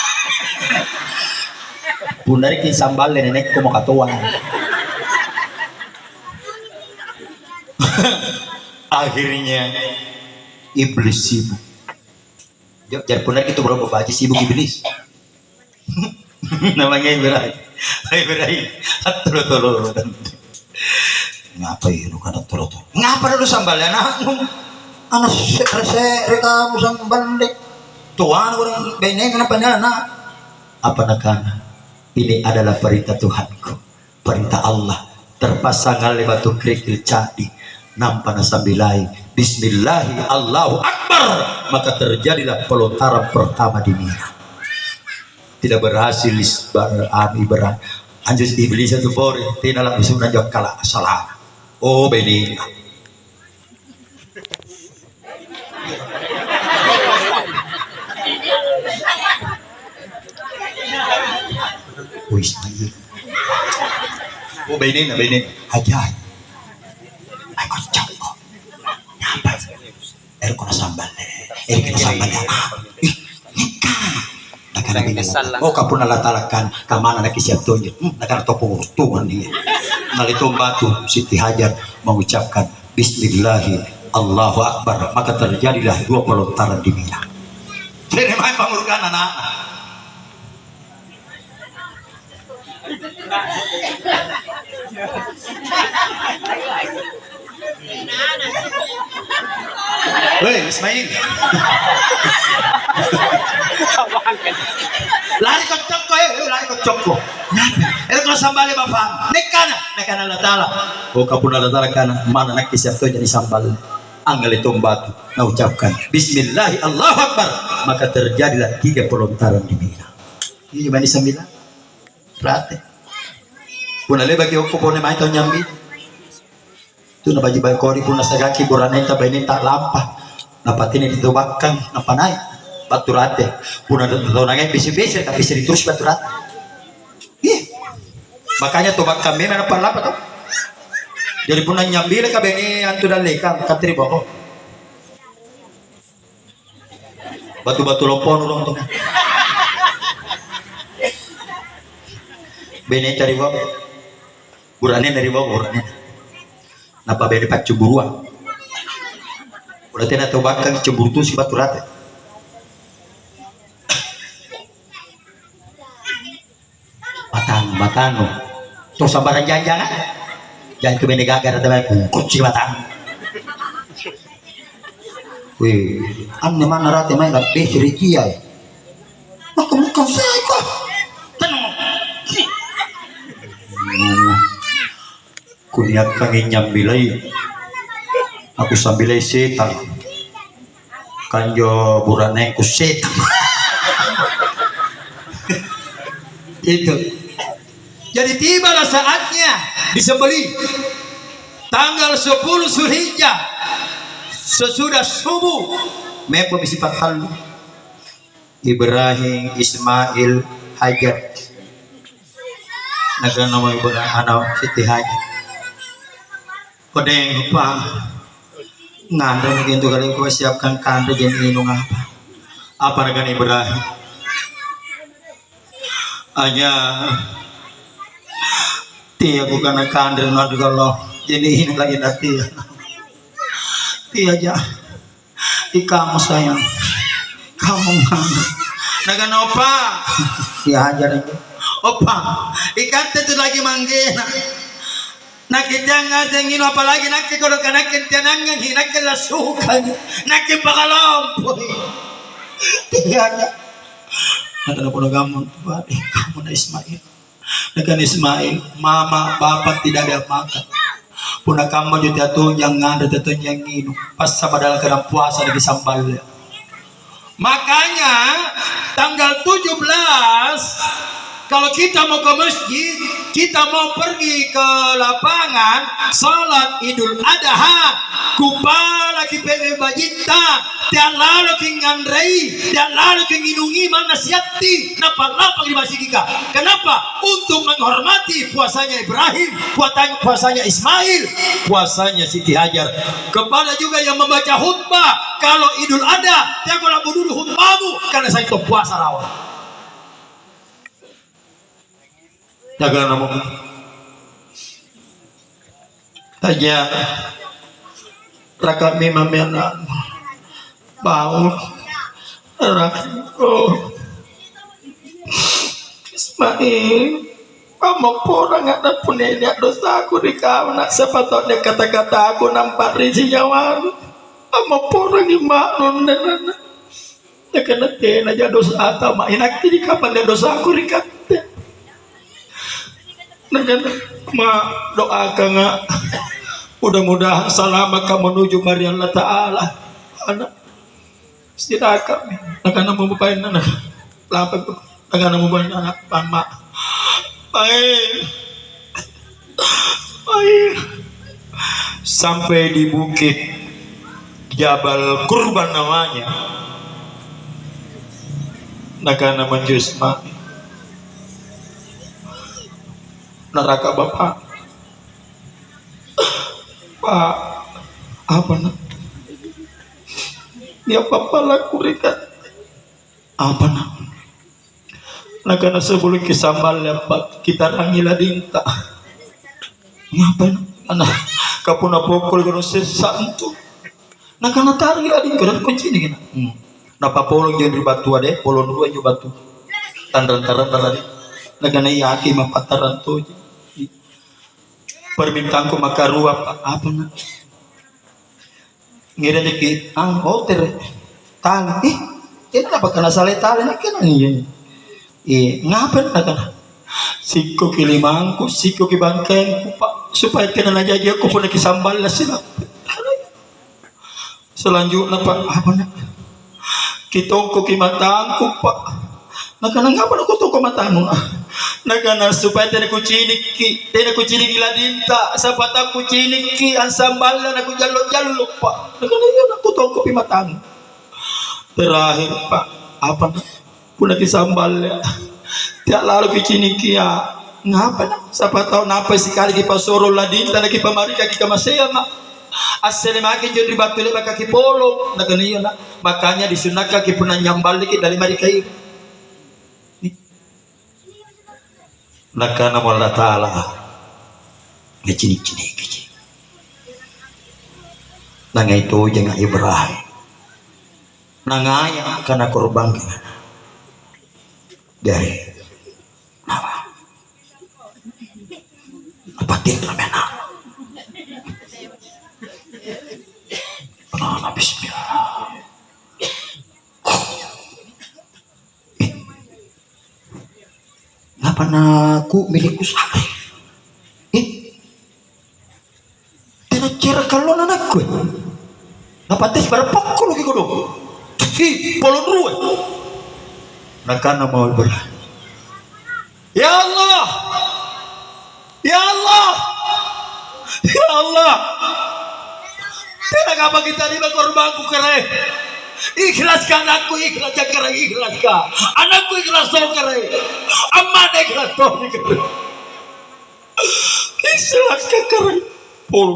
Punarikin sambal nenek ko makatuwa. Akhirnya iblis sibuk. Jadi punar itu berapa baju sibuk iblis. Namanya Ibrahim. Ibrahim. Tolo-tolo. Ngapa itu kan tolo-tolo? Ngapa dulu sambalnya nak? Anak kamu sambal dek. Tuhan orang beneng kenapa nak? Apa nakana? Ini adalah perintah Tuhanku, perintah Allah. Terpasang oleh batu kerikil cadi, nampana sambilai. Bismillahi Allahu Akbar. Maka terjadilah pelontaran pertama di Mina. Tidak berhasil ibarat. Anjus iblis itu bori. Tidak lah bisa menjawab kalah salah. Oh beneng. Ismail. Oh benin. Hajar. Ay kocak ko. Ngapa? Ero ko na sambal eh. Ero ko na sambal ya. Nakana. Oh kapun nalatalakan kamana nakisiap tunjuk. Nakana topong urtungan niya. Nalitong batu Siti Hajar mengucapkan Bismillahi Allahu Akbar. Maka terjadilah 2 pelontaran di Mina. Jadi main pangurkan anak-anak. Woi Ismail. Lari kocok ko lari kocok ko. Ero ko sambal bapak. Nekana latala. O kapuna latala kana mana nakisap to jadi sambal. Anggal itong batu na ucapkan Bismillahi Allahu Akbar. Maka terjadilah 3 pelontaran di Mina. Ini gimana sambilan? Rate. Punale bagi ko po na may to nyambi. Tu na baji bay kori pun nasagaki buranenta bainenta lampa. Napatin dito bakang napanay. Baturate. Puna to nangay bisi-bisi tapi seri terus baturate. Makanya to bakam me na panlapa to. Jadi pun nyambi ka beni antu daleka katri bako. Batu-batu lompon urang to. Beni cari bako. Buranin dari bawah buranin. Napa beni pak cemburuan? Udah tidak tahu bakal cemburu tuh si batu rate. Batang. Tuh sambaran jangan. Jangan ke beni gagar ada baik kunci batang. Wih, ane mana rate main lebih cerita ya. Maka bukan saya kok. Kuniat kami nyambilai aku sambilai setan kanjo buraneng ku setan itu. Jadi tibalah saatnya disembeli tanggal 10 Zulhijjah sesudah subuh mepo bisi patal Ibrahim Ismail Hajar naga nama Ibrahim anak Siti Hajar kodeng pa ngandeng gitu kali ko siapkan kande jadi inung apa naga Ibrahim hanya tia bukan kande nadu kalau jadi ini lagi nanti tia aja di kamu sayang kamu mana naga opa ya aja opa ikan itu lagi manggil nakitanga dengin apalagi nakikolo kanakin tianangan hinakilasukan nakipakalompo tiada ada pun kamu kamu na Ismail dengan Ismail mama bapak tidak ada makan Puna kamu juga tuh yang ngada tuh yang ini pas sama dalam keadaan puasa di sambal. Makanya tanggal 17 kalau kita mau ke masjid, kita mau pergi ke lapangan salat Idul Adha, kupala ki pebe bajita, tiang lalu ki ngandrei, tiang lalu ki nginungi mana siati, napa di masjid kita. Kenapa? Untuk menghormati puasanya Ibrahim, puasanya Ismail, puasanya Siti Hajar. Kepada juga yang membaca khutbah, kalau Idul Adha, tiang kalau dulu khutbahmu, karena saya itu puasa rawan. Jaga nama tanya raka mimam yana bau rako Ismail kamu porang ada punya dosa aku di kau nak sepatutnya kata-kata aku nampak risi nyawan kamu porang imaknun dan kena kena aja dosa atau mak enak jadi kapan dia dosa aku rikat ma doakan nggak mudah-mudahan selamat kamu menuju Maria Allah Ta'ala anak istirahat kami akan mau bapain anak lapar akan mau bapain anak pama baik sampai di bukit Jabal Kurban namanya nakana menjusma neraka bapak pak apa nak dia papa laku rikat apa nak karena sebelum kisambal ya pak kita rangilah dinta ngapain anak kapuna pokol kalau sesantu nak karena tarik lah dinta dan kunci ni kena napa polong jadi batu ada polong dua juga batu tandaran tadi nak karena yakin mapataran tu permintaanku maka ruap apa nak ngira dikit hotel tali ini apa kena salah tali nak kena ni ngapain nak siko kilimangku siko kibangkengku pak supaya kena aja dia aku pun kisambal lah sila selanjutnya pak apa nak kitongko kimatangku pak nak kena ngapain aku toko matamu nakana supaya tena kuciniki ladinta sapata kuciniki ansambala na kujallo pak nakana yun aku tongko pimatang terakhir pak apa puna kisambal ya tiak lalu kuciniki ya ngapa na sapata napa sekali kipasoro ladinta na kipamarika kikamasaya na asal makin jadi batu le baka kipolo nakana yun makanya disunaka kipuna nyambal dikit dari marika itu nakana Allah Ta'ala ngecini-cini nanga itu jangan Ibrahim nangaya karena korban dari apa tidak benar Allah bismillah apa naku milikku sehari kira-kira kalau anakku dapat tes berapa kok lagi kodok polon ruwe nakana mau berah ya Allah ya Allah ya Allah tidak apa kita riba korbanku kere ikhlaskan aku ikhlas kere ikhlaskan anakku ikhlas kere aman ikhlas kere ikhlaskan kere pol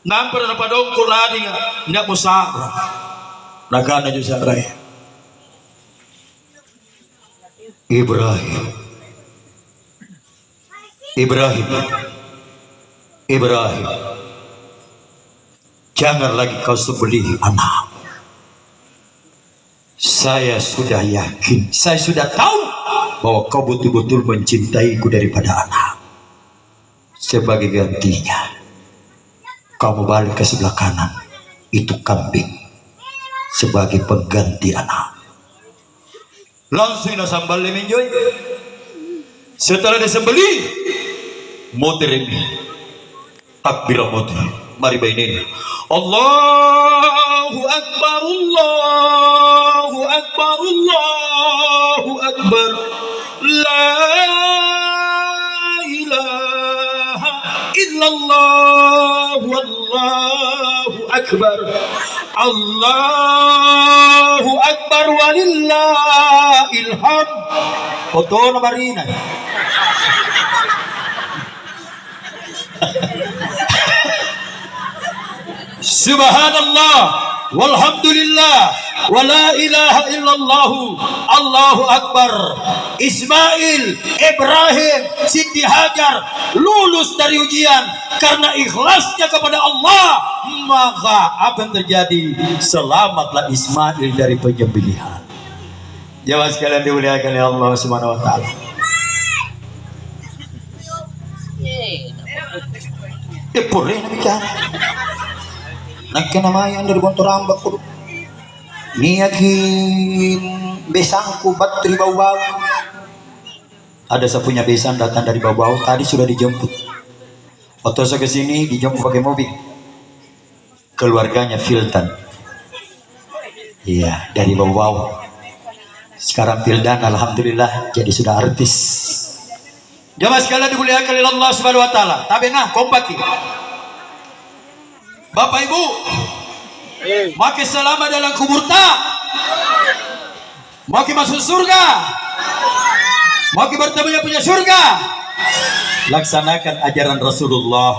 nampar na padong kuladi nga ndak mo sabra nagana jo sa ray Ibrahim jangan lagi kau sembelih anak saya sudah yakin saya sudah tahu bahwa kau betul-betul mencintaiku daripada anak sebagai gantinya kamu balik ke sebelah kanan itu kambing sebagai pengganti anak langsung nasambal lemenjoy setelah disembeli motor ini Takbir muter. Mari bainin. Allahu Akbar, Allahu Akbar, Allahu Akbar. La ilaha illallah, Wallahu Akbar. Allahu Akbar walillahil hamd. Foto na marina. Subhanallah walhamdulillah wala ilaha illallah Allahu Akbar. Ismail Ibrahim Siti Hajar lulus dari ujian karena ikhlasnya kepada Allah, maka apa yang terjadi? Selamatlah Ismail dari penyembelihan. Jamaah sekalian dimuliakan oleh Allah Subhanahu wa taala. Pore na bicara. Nagkanamayan dari Bontoramba ko. Niyagin besangku batri bau-bau. Ada saya punya besan datang dari bau-bau, tadi sudah dijemput. Waktu saya kesini dijemput pakai mobil. Keluarganya Fildan. Iya, dari bau-bau. Sekarang Fildan alhamdulillah jadi sudah artis. Jamaah sekalian dimuliakan oleh Allah Subhanahu wa taala. Tabena kompak. Bapak Ibu, makin selama dalam kubur tak, makin masuk surga, makin bertemu punya surga. Laksanakan ajaran Rasulullah.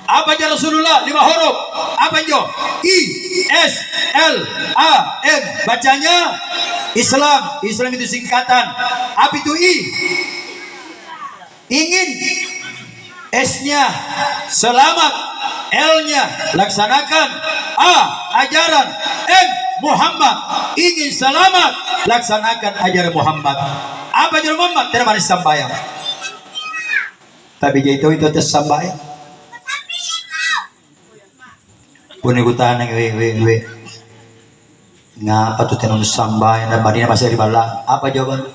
Apa ajaran Rasulullah? 5 huruf. Apa itu? I S L A M. Bacanya Islam. Islam itu singkatan. Apa itu I? Ingin. S-nya selamat, L-nya laksanakan, A ajaran, M Muhammad. Ingin selamat, laksanakan ajaran Muhammad. Apa ajaran Muhammad? Tidak manis sambayang. Tapi itu tes sambayang. Punikutan ng we. Ngapa tuh tinanong sambayang dan badina masih di bala? Apa jawaban?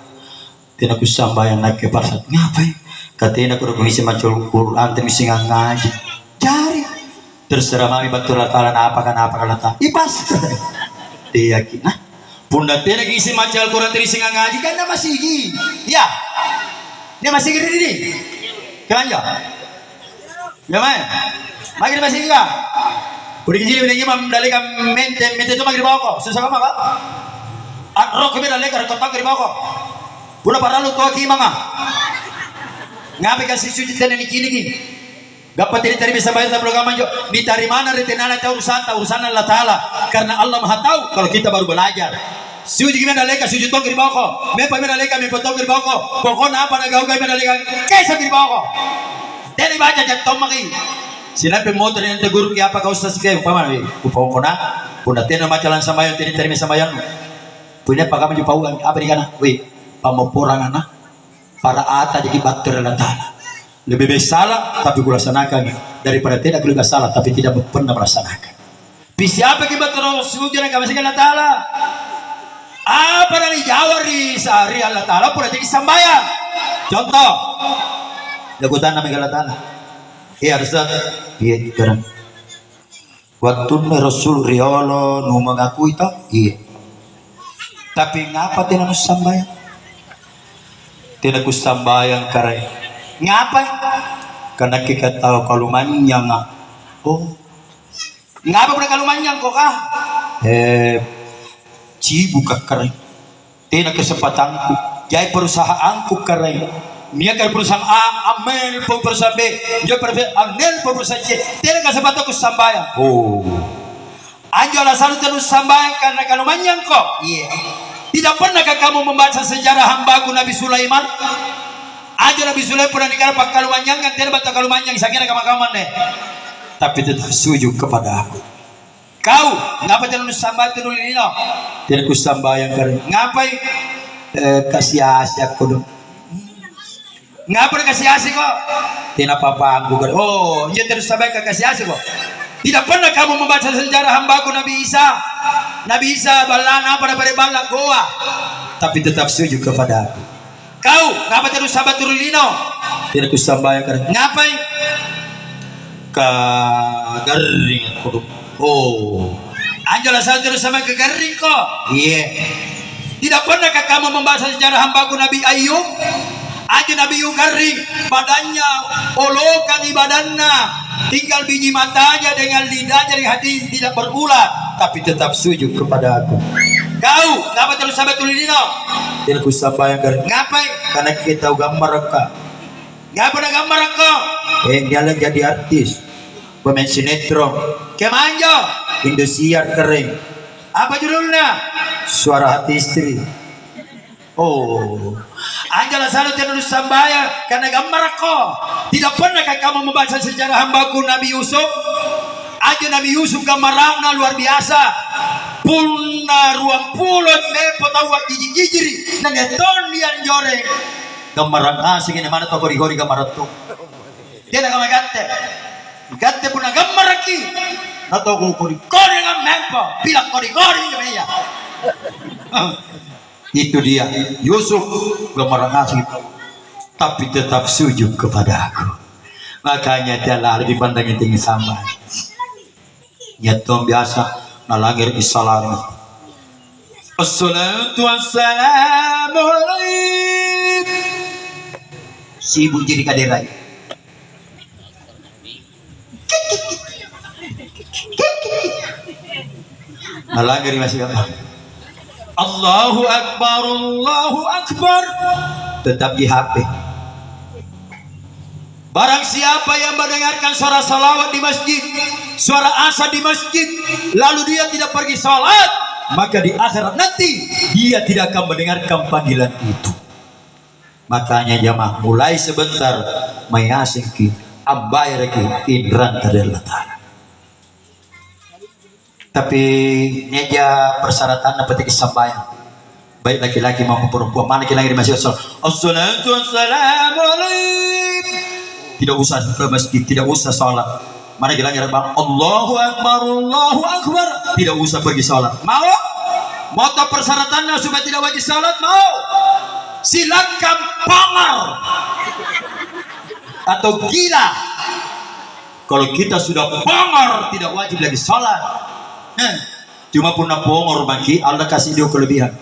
Tinanong sambayang nagkeparsat. Ngapa? Katanya aku udah mengisi macul Quran, mengisi ngaji. Cari. Terserah mami batur latalan apa kan lata. Ipas. Dia kina. Punda tena ngisi macul Quran, mengisi ngaji kan nama sigi. Ya. Dia masih gini ini. Kaya. Ya mai. Magi masih enggak. Udah kecil ini imam dalika mente itu magi bawa kok. Susah apa kak? Rok kami dalika kotak di bawah kok. Pura para lu tua ki manga. Ngapain kasih sujud dan ini kini. Dapat ini tadi bisa bayar tablo gaman jo. Di dari mana retenana tahu urusan Allah Taala. Karena Allah Maha tahu kalau kita baru belajar. Sujud gimana leka sujud tong di bawah. Mepa gimana leka mepotong di bawah. Pokoknya apa nagau gimana leka kaisa di bawah. Dari baca jatuh maki. Sila pemotor yang tegur ki apa kau ustaz kayak umpama we. Pokoknya puna tena macalan sambayan tini terima sambayan. Punya pak kami pauan apa di kana? We pamoporan anak. Para ata jadi batur Allah Ta'ala. Lebih baik salah tapi kulaksanakan daripada tidak lebih salah tapi tidak pernah melaksanakan. Siapa kita terus sujud dan kami Allah Ta'ala? Apa yang dijawab di sehari Allah Ta'ala pun jadi sambayang. Contoh, lakukan nama Allah Ta'ala. Iya harus iya sekarang. Waktu Rasul Riolo nu mengaku itu, iya. Tapi ngapa tidak sambayang? Tidak kusambayang karai. Ngapa? Karena kita tahu kalau manyang. Oh, ngapa pernah kalau manyang kok ah? Cibuka karai. Tidak kesempatanku. Jai perusahaanku karai. Nia kan perusahaan A, amel perusahaan B, jai perusahaan amel perusahaan C. Tidak kesempatanku sambayang. Oh, anjala selalu terus sambayang karena kalau manyang kok. Iya. Tidak pernahkah kamu membaca sejarah hambaku Nabi Sulaiman? Aja Nabi Sulaiman pernah dikira pak kalumanyang kan tidak baca kalumanyang sakira kamakaman deh. Tapi tetap sujud kepada aku. Kau ngapa jangan sambat dulu ini no? Tidak kusambayang karena ngapain kasih asya aku dong. Ngapa kasih asya kok? Tidak apa-apa aku. Oh, dia terus sampai kasih asya kok. Tidak pernah kamu membaca sejarah hambaku Nabi Isa. Nabi Isa balana pada balak goa. Tapi tetap sujud kepada aku. Kau ngapa terus sabat turun lino? Tidak kusambayang karena ngapain? Kagaring kudu. Oh. Anjala saja sama kegering kok. Iya. Tidak pernahkah kamu membaca sejarah hambaku Nabi Ayub? Aja Nabi Ayub garing, badannya olokan di badannya, tinggal biji matanya dengan lidahnya dengan hati tidak berulat, tapi tetap sujud kepada aku. Kau ngapa terus sampai tulis dino? Tidak ku sampai garing. Ngapain? Karena kita gambar ka. Ngapa ada gambar kau? Jalan jadi artis, pemain sinetron, Kemanjo. Indosiar kering, Apa judulnya? suara hati istri. Oh, Anjala selalu terus sambaya karena gambar kau. Tidak pernahkah kamu membaca sejarah hambaku Nabi Yusuf? Aja Nabi Yusuf gambarnya luar biasa. Pulna ruang pulon mepo tawa jijiri dan eton lian joreng. Gambar asing ini mana toko di gambar tu. Dia nak gatte. Gatte pun nak gambar lagi. Nato ko di. Kau dengan mepo bilang kau di ya. Itu dia Yusuf gambar asing itu. Tapi tetap sujud kepada aku. Makanya dia lebih pandang tinggi sama. Ya Tuhan biasa nalangir isalam. Assalatu wassalamu alaikum. Sibuk jadi kaderai. Nalangir masih apa? Allahu Akbar, Allahu Akbar. Tetap di HP. Barang siapa yang mendengarkan suara salawat di masjid, suara azan di masjid, lalu dia tidak pergi salat, maka di akhirat nanti dia tidak akan mendengarkan panggilan itu. Makanya jamaah mulai sebentar mayasingki ambayarki indran kadellatan. Tapi nyeja persyaratan petik sambayang. Baik laki-laki maupun perempuan, mana laki-laki di masjid. Assalatu wassalamu alaikum. Tidak usah ke masjid, tidak usah sholat. Mana laki-laki bang Allahu Akbar, Allahu Akbar. Tidak usah pergi sholat. Mau? Moto persyaratannya supaya tidak wajib salat, mau? Silakan pamer atau gila. Kalau kita sudah Pamer tidak wajib lagi salat. Cuma punah pongor bangki Allah kasih dia kelebihan.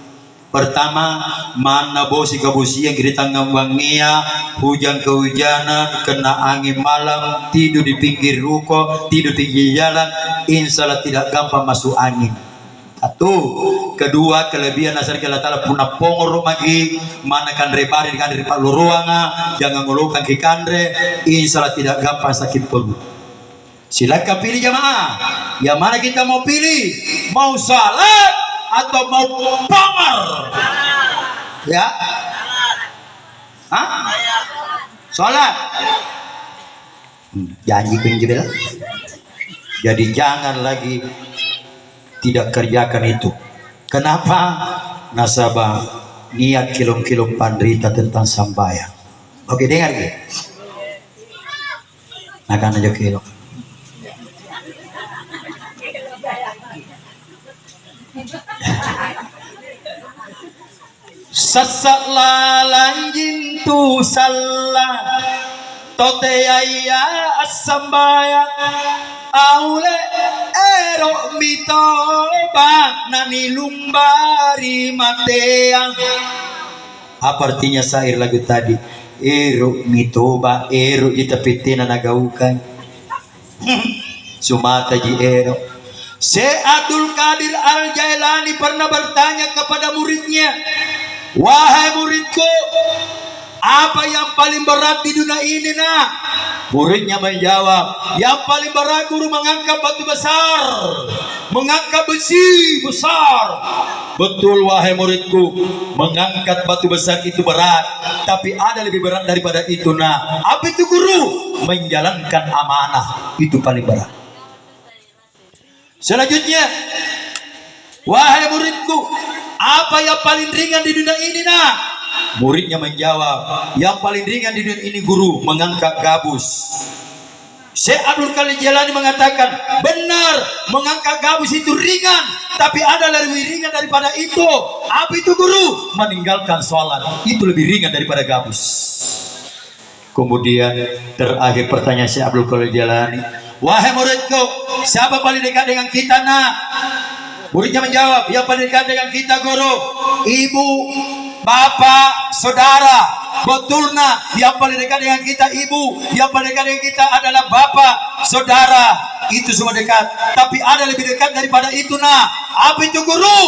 Pertama, mana bosi kabosi yang kita ngambangnya, hujan kehujanan, kena angin malam, tidur di pinggir ruko, tidur di pinggir jalan, insya Allah tidak gampang masuk angin. Satu, kedua kelebihan asal Allah Ta'ala punah pongor lagi, mana kan repari dengan repar ruangan, jangan ngeluhkan ke kandre, insya Allah tidak gampang sakit perut. Silakan pilih jamaah. Yang mana kita mau pilih? Mau salat atau mau pamer? Ya? Hah? Salat. Janji kunjubel. Jadi jangan lagi tidak kerjakan itu. Kenapa? Nasabah niat kilom-kilom pandrita tentang sambayang. Oke, dengar ke? Akan aja kilo. Sasaklah lanjin tu salah tote ayya asambaya aule ero mito bak nani lumbari mateang. Apa artinya syair lagu tadi? Ero mitoba, ero kita pitina nagaukan. Sumata ji ero. Syekh Abdul Qadir Al-Jailani pernah bertanya kepada muridnya, wahai muridku, apa yang paling berat di dunia ini nak? Muridnya menjawab, yang paling berat guru mengangkat batu besar, mengangkat besi besar. Betul wahai muridku, mengangkat batu besar itu berat, tapi ada lebih berat daripada itu nak. Apa itu guru? Menjalankan amanah, itu paling berat. Selanjutnya, wahai muridku, apa yang paling ringan di dunia ini nak? Muridnya menjawab, yang paling ringan di dunia ini guru, mengangkat gabus. Syekh Abdul Qadir Jailani mengatakan, benar, mengangkat gabus itu ringan, tapi ada lebih ringan daripada itu. Apa itu guru? Meninggalkan sholat, itu lebih ringan daripada gabus. Kemudian terakhir pertanyaan Syekh Abdul Qadir Jalani, wahai muridku, siapa paling dekat dengan kita nak? Muridnya menjawab, yang paling dekat dengan kita guru, ibu, bapak, saudara. Betul nak, yang paling dekat dengan kita ibu, yang paling dekat dengan kita adalah bapak, saudara. Itu semua dekat. Tapi ada lebih dekat daripada itu nak. Apa itu guru?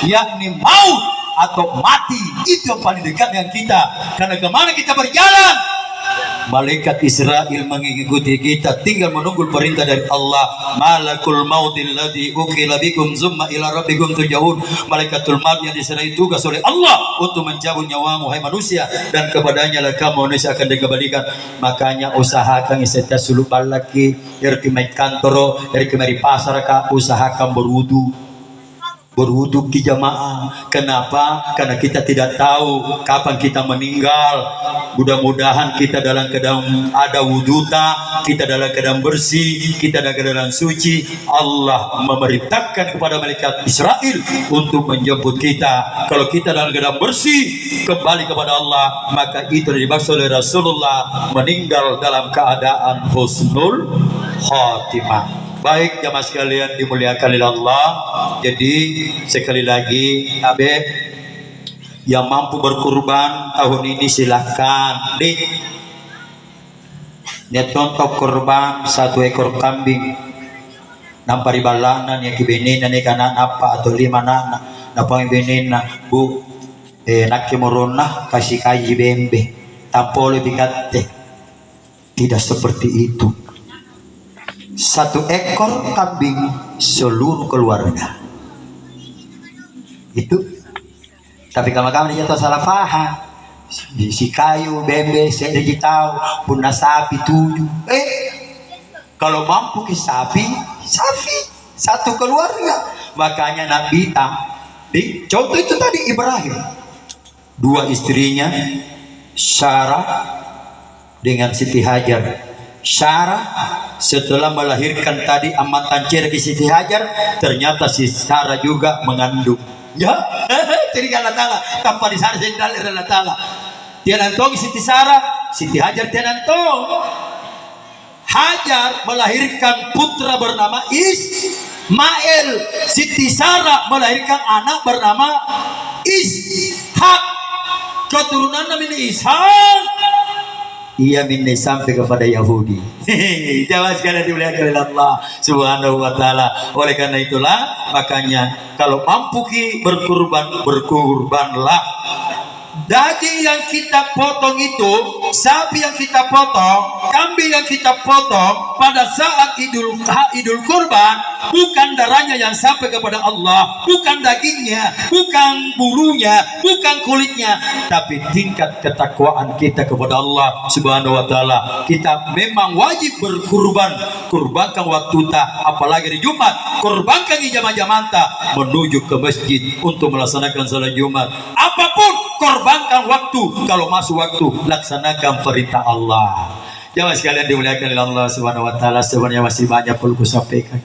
Yakni maut atau mati. Itu yang paling dekat dengan kita. Karena kemana kita berjalan, malaikat Israel mengikuti kita, tinggal menunggu perintah dari Allah. Malakul mautil ladzi ukila bikum zumma ila rabbikum turja'un. Malaikatul maut yang diserai tugas oleh Allah untuk mencabut nyawamu hai manusia, dan kepadanya lah kamu manusia akan dikembalikan. Makanya usahakan setiap suluk balaki irki mai kantoro irki mai pasar ka, usahakan berwudu di jamaah. Kenapa? Karena kita tidak tahu kapan kita meninggal. Mudah-mudahan kita dalam keadaan ada wuduta, kita dalam keadaan bersih, kita dalam keadaan suci. Allah memerintahkan kepada malaikat Israel untuk menjemput kita. Kalau kita dalam keadaan bersih, kembali kepada Allah, maka itu dimaksud oleh Rasulullah meninggal dalam keadaan husnul khatimah. Baik jamaah sekalian dimuliakan oleh Allah. Jadi sekali lagi, abe yang mampu berkurban tahun ini silahkan. Niat contoh kurban 1 ekor kambing. Nampari balanan yang kibeninan ikan apa atau 5 anak. Napang benina bu nak morona kasih kaji bembe. Tampole bikate. Tidak seperti itu. 1 ekor kambing seluruh keluarga itu. Tapi kalau kamu jatuh salah paham, si kayu bembe saya tahu punah sapi 7. Kalau mampu ke sapi 1 keluarga. Makanya Nabi di contoh itu tadi Ibrahim, 2 istrinya Sarah dengan Siti Hajar. Sarah setelah melahirkan tadi amatan cerki Siti Hajar, ternyata si Sarah juga mengandung. Ya, jadi Allah Ta'ala tanpa di sana sendal Allah Ta'ala. Dia nantong Siti Sarah, Siti Hajar dia nantong. Hajar melahirkan putra bernama Ismail. Siti Sarah melahirkan anak bernama Ishak. Keturunan namanya Ishak. Ia minta sampai kepada Yahudi. Jamaah sekalian dimuliakan oleh Allah Subhanahu wa taala. Oleh karena itulah makanya kalau mampu berkurbanlah. Daging yang kita potong itu, sapi yang kita potong, kambing yang kita potong pada saat idul kurban, bukan darahnya yang sampai kepada Allah, bukan dagingnya, bukan bulunya, bukan kulitnya, tapi tingkat ketakwaan kita kepada Allah Subhanahu wa taala. Kita memang wajib berkurban, kurbankan waktu tak, apalagi di Jumat, kurbankan di jamaah-jamaah menuju ke masjid untuk melaksanakan salat Jumat. Apapun korbankan waktu, kalau masuk waktu laksanakan perintah Allah. Jamaah sekalian dimuliakan oleh Allah Subhanahu wa taala, sebenarnya masih banyak perlu sampaikan.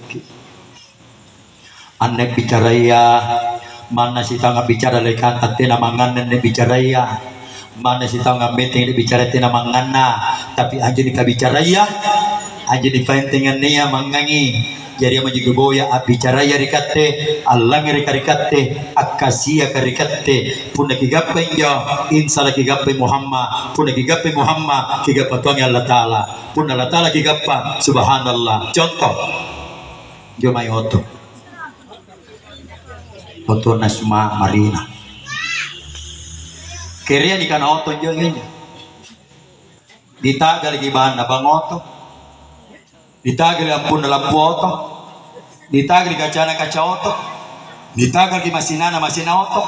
Anda bicara ya, mana si tangga bicara lekan tina manganan ne bicara ya, mana si tangga meeting ne bicara tina mangana, tapi aja nika bicara ya, aja di pentingan nia mangangi. Jadi yang juga boya bicara ya rikate Allah ngerikate akasia karikate puna kigape yo insala kigape Muhammad puna kigape Muhammad kigape tuang Allah taala puna Allah taala kigapa subhanallah. Contoh yo may oto nasma marina kiriya di kana oto yo ngin ditagal gimana bang oto ditagal ampun dalam oto, ditagal kacana kaca oto, ditagal di masina oto,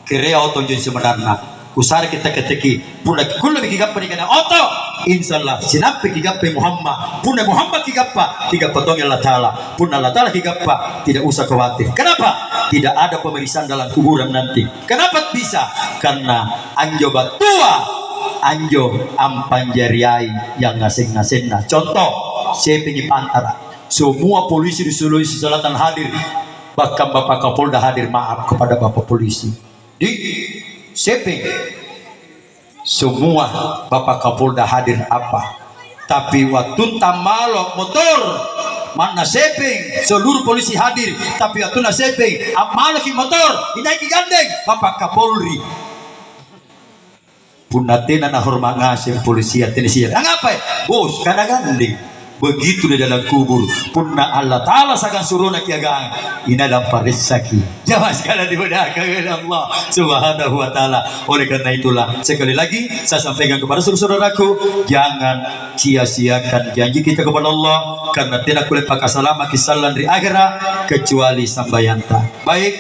kere oto jadi sebenarnya. Kusar kita keteki, puna kulo bikigapa di kana oto, insyaallah sinapi kigapa Muhammad, puna Muhammad kigapa tong Allah Taala, puna Allah Taala kigapa, tidak usah khawatir. Kenapa? Tidak ada pemeriksaan dalam kuburan nanti. Kenapa bisa? Karena anjo batua, anjo ampanjariai yang ngasing-ngasingna. Contoh. Saya pergi pantara, semua polisi di Sulawesi Selatan hadir, bahkan Bapak Kapolda hadir maaf kepada Bapak polisi di Sepeng. semua Bapak Kapolda hadir apa, tapi waktu tamalok motor mana seping seluruh polisi hadir, tapi waktu na seping amaloki motor inaiki gandeng Bapak Kapolri punatena na hormat ngasih polisi atensi ngapa bos karena gandeng begitu di dalam kubur punna Allah Ta'ala sakan suruna kiagang ina dalam parisaki jamaah sekalian dimudahkan oleh Allah Subhanahu wa Ta'ala. Oleh karena itulah sekali lagi saya sampaikan kepada saudaraku, jangan sia-siakan janji kita kepada Allah, karena tidak boleh pakai salama kisalan di akhirat kecuali sambayanta. Baik,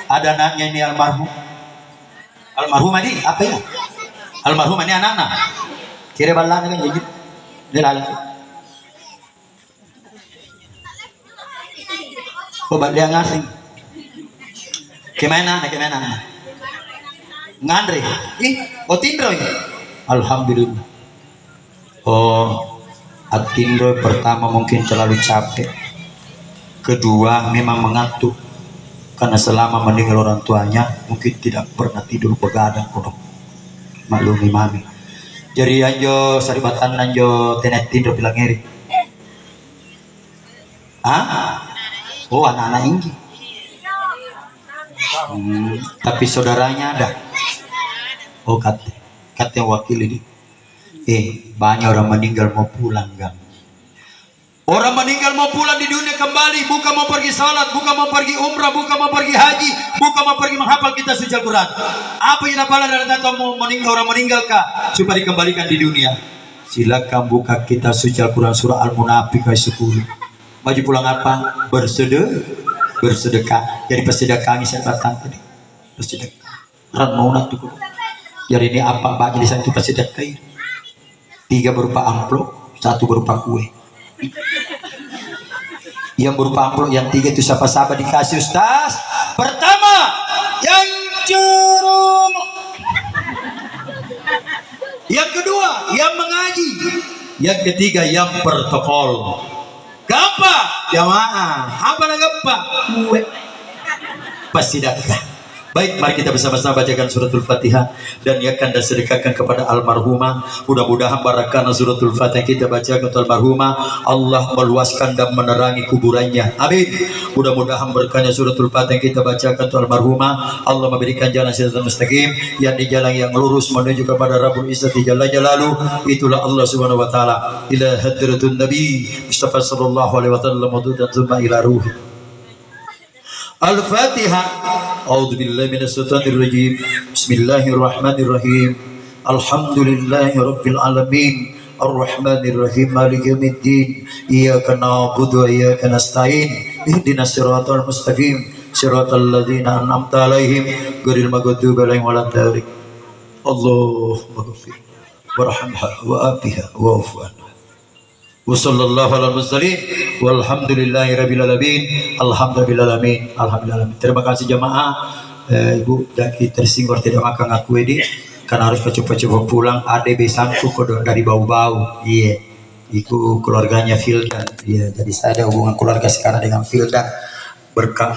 ada anaknya ini almarhum ini apa ya, almarhum ini anak-anak kira balan kan jadi dilalang. Obat dia ngasih. Kemana? Ngandre. Tindro ini. Alhamdulillah. Tindro pertama mungkin terlalu capek. Kedua memang mengantuk. Karena selama meninggal orang tuanya mungkin tidak pernah tidur begadang kodok. Maklumi mami. Jadi anjo saribatan anjo tenet Tindro bilang ngeri. Anak-anak ini. Tapi saudaranya ada. Kata wakil ini. Banyak orang meninggal mau pulang kan. Orang meninggal mau pulang di dunia kembali, bukan mau pergi salat, bukan mau pergi umrah, bukan mau pergi haji, bukan mau pergi menghafal kitab suci Al-Quran. Apa yang apalah dari tato mau meninggal, orang meninggal kah supaya dikembalikan di dunia? Silakan buka kitab suci Al-Quran surah Al-Munafiqun ayat 10. Maju pulang apa? Bersedekah. Jadi bersedekah ini saya datang tadi. Bersedekah. Renungan tuh. Jadi ini apa bagi di sana itu bersedekah? 3 berupa amplop, 1 berupa kue. Yang berupa amplop yang 3 itu siapa-siapa dikasih Ustaz. Pertama yang curung. Yang kedua yang mengaji. Yang ketiga yang protokol. Gampang jamaah apa nak gampang kue pasti datang. Baik, mari kita bersama-sama bacakan suratul Fatihah dan niatkan dan sedekahkan kepada almarhumah. Mudah-mudahan barakah suratul Fatihah kita bacakan untuk almarhumah, Allah meluaskan dan menerangi kuburannya. Amin. Mudah-mudahan berkahnya suratul Fatihah kita bacakan untuk almarhumah, Allah memberikan jalan siratal mustaqim, yang di jalan yang lurus menuju kepada Rabbul Izzati Jalla Jalaluh. Itulah Allah Subhanahu wa taala. Ila hadratun Nabi Mustafa sallallahu alaihi wasallam dan tsumma ila ruhi. Al-Fatihah. A'udzu billahi minasyaitonir rajim. Bismillahirrahmanirrahim. Alhamdulillahirabbil alamin. Arrahmanir rahim. Maliki yaumiddin. Iyyaka na'budu wa iyyaka nasta'in. Ihdinas siratal mustaqim. Siratal ladzina an'amta 'alaihim ghairil maghdubi 'alaihim waladdallin. Allahumma ighfir warhamha wa'afiha wa'fu anha. Wassallallahu ala mursalin walhamdulillahi rabbil alamin. Alhamdulillahalamin. Alhamdulillah. Terima kasih jamaah. Ibu Daki tersinggung tidak makan aku ini karena harus cepat-cepat pulang. Ada besanku kode dari bau-bau. Iya. Itu keluarganya Fildan. Iya. Jadi saya ada hubungan keluarga sekarang dengan Fildan berkah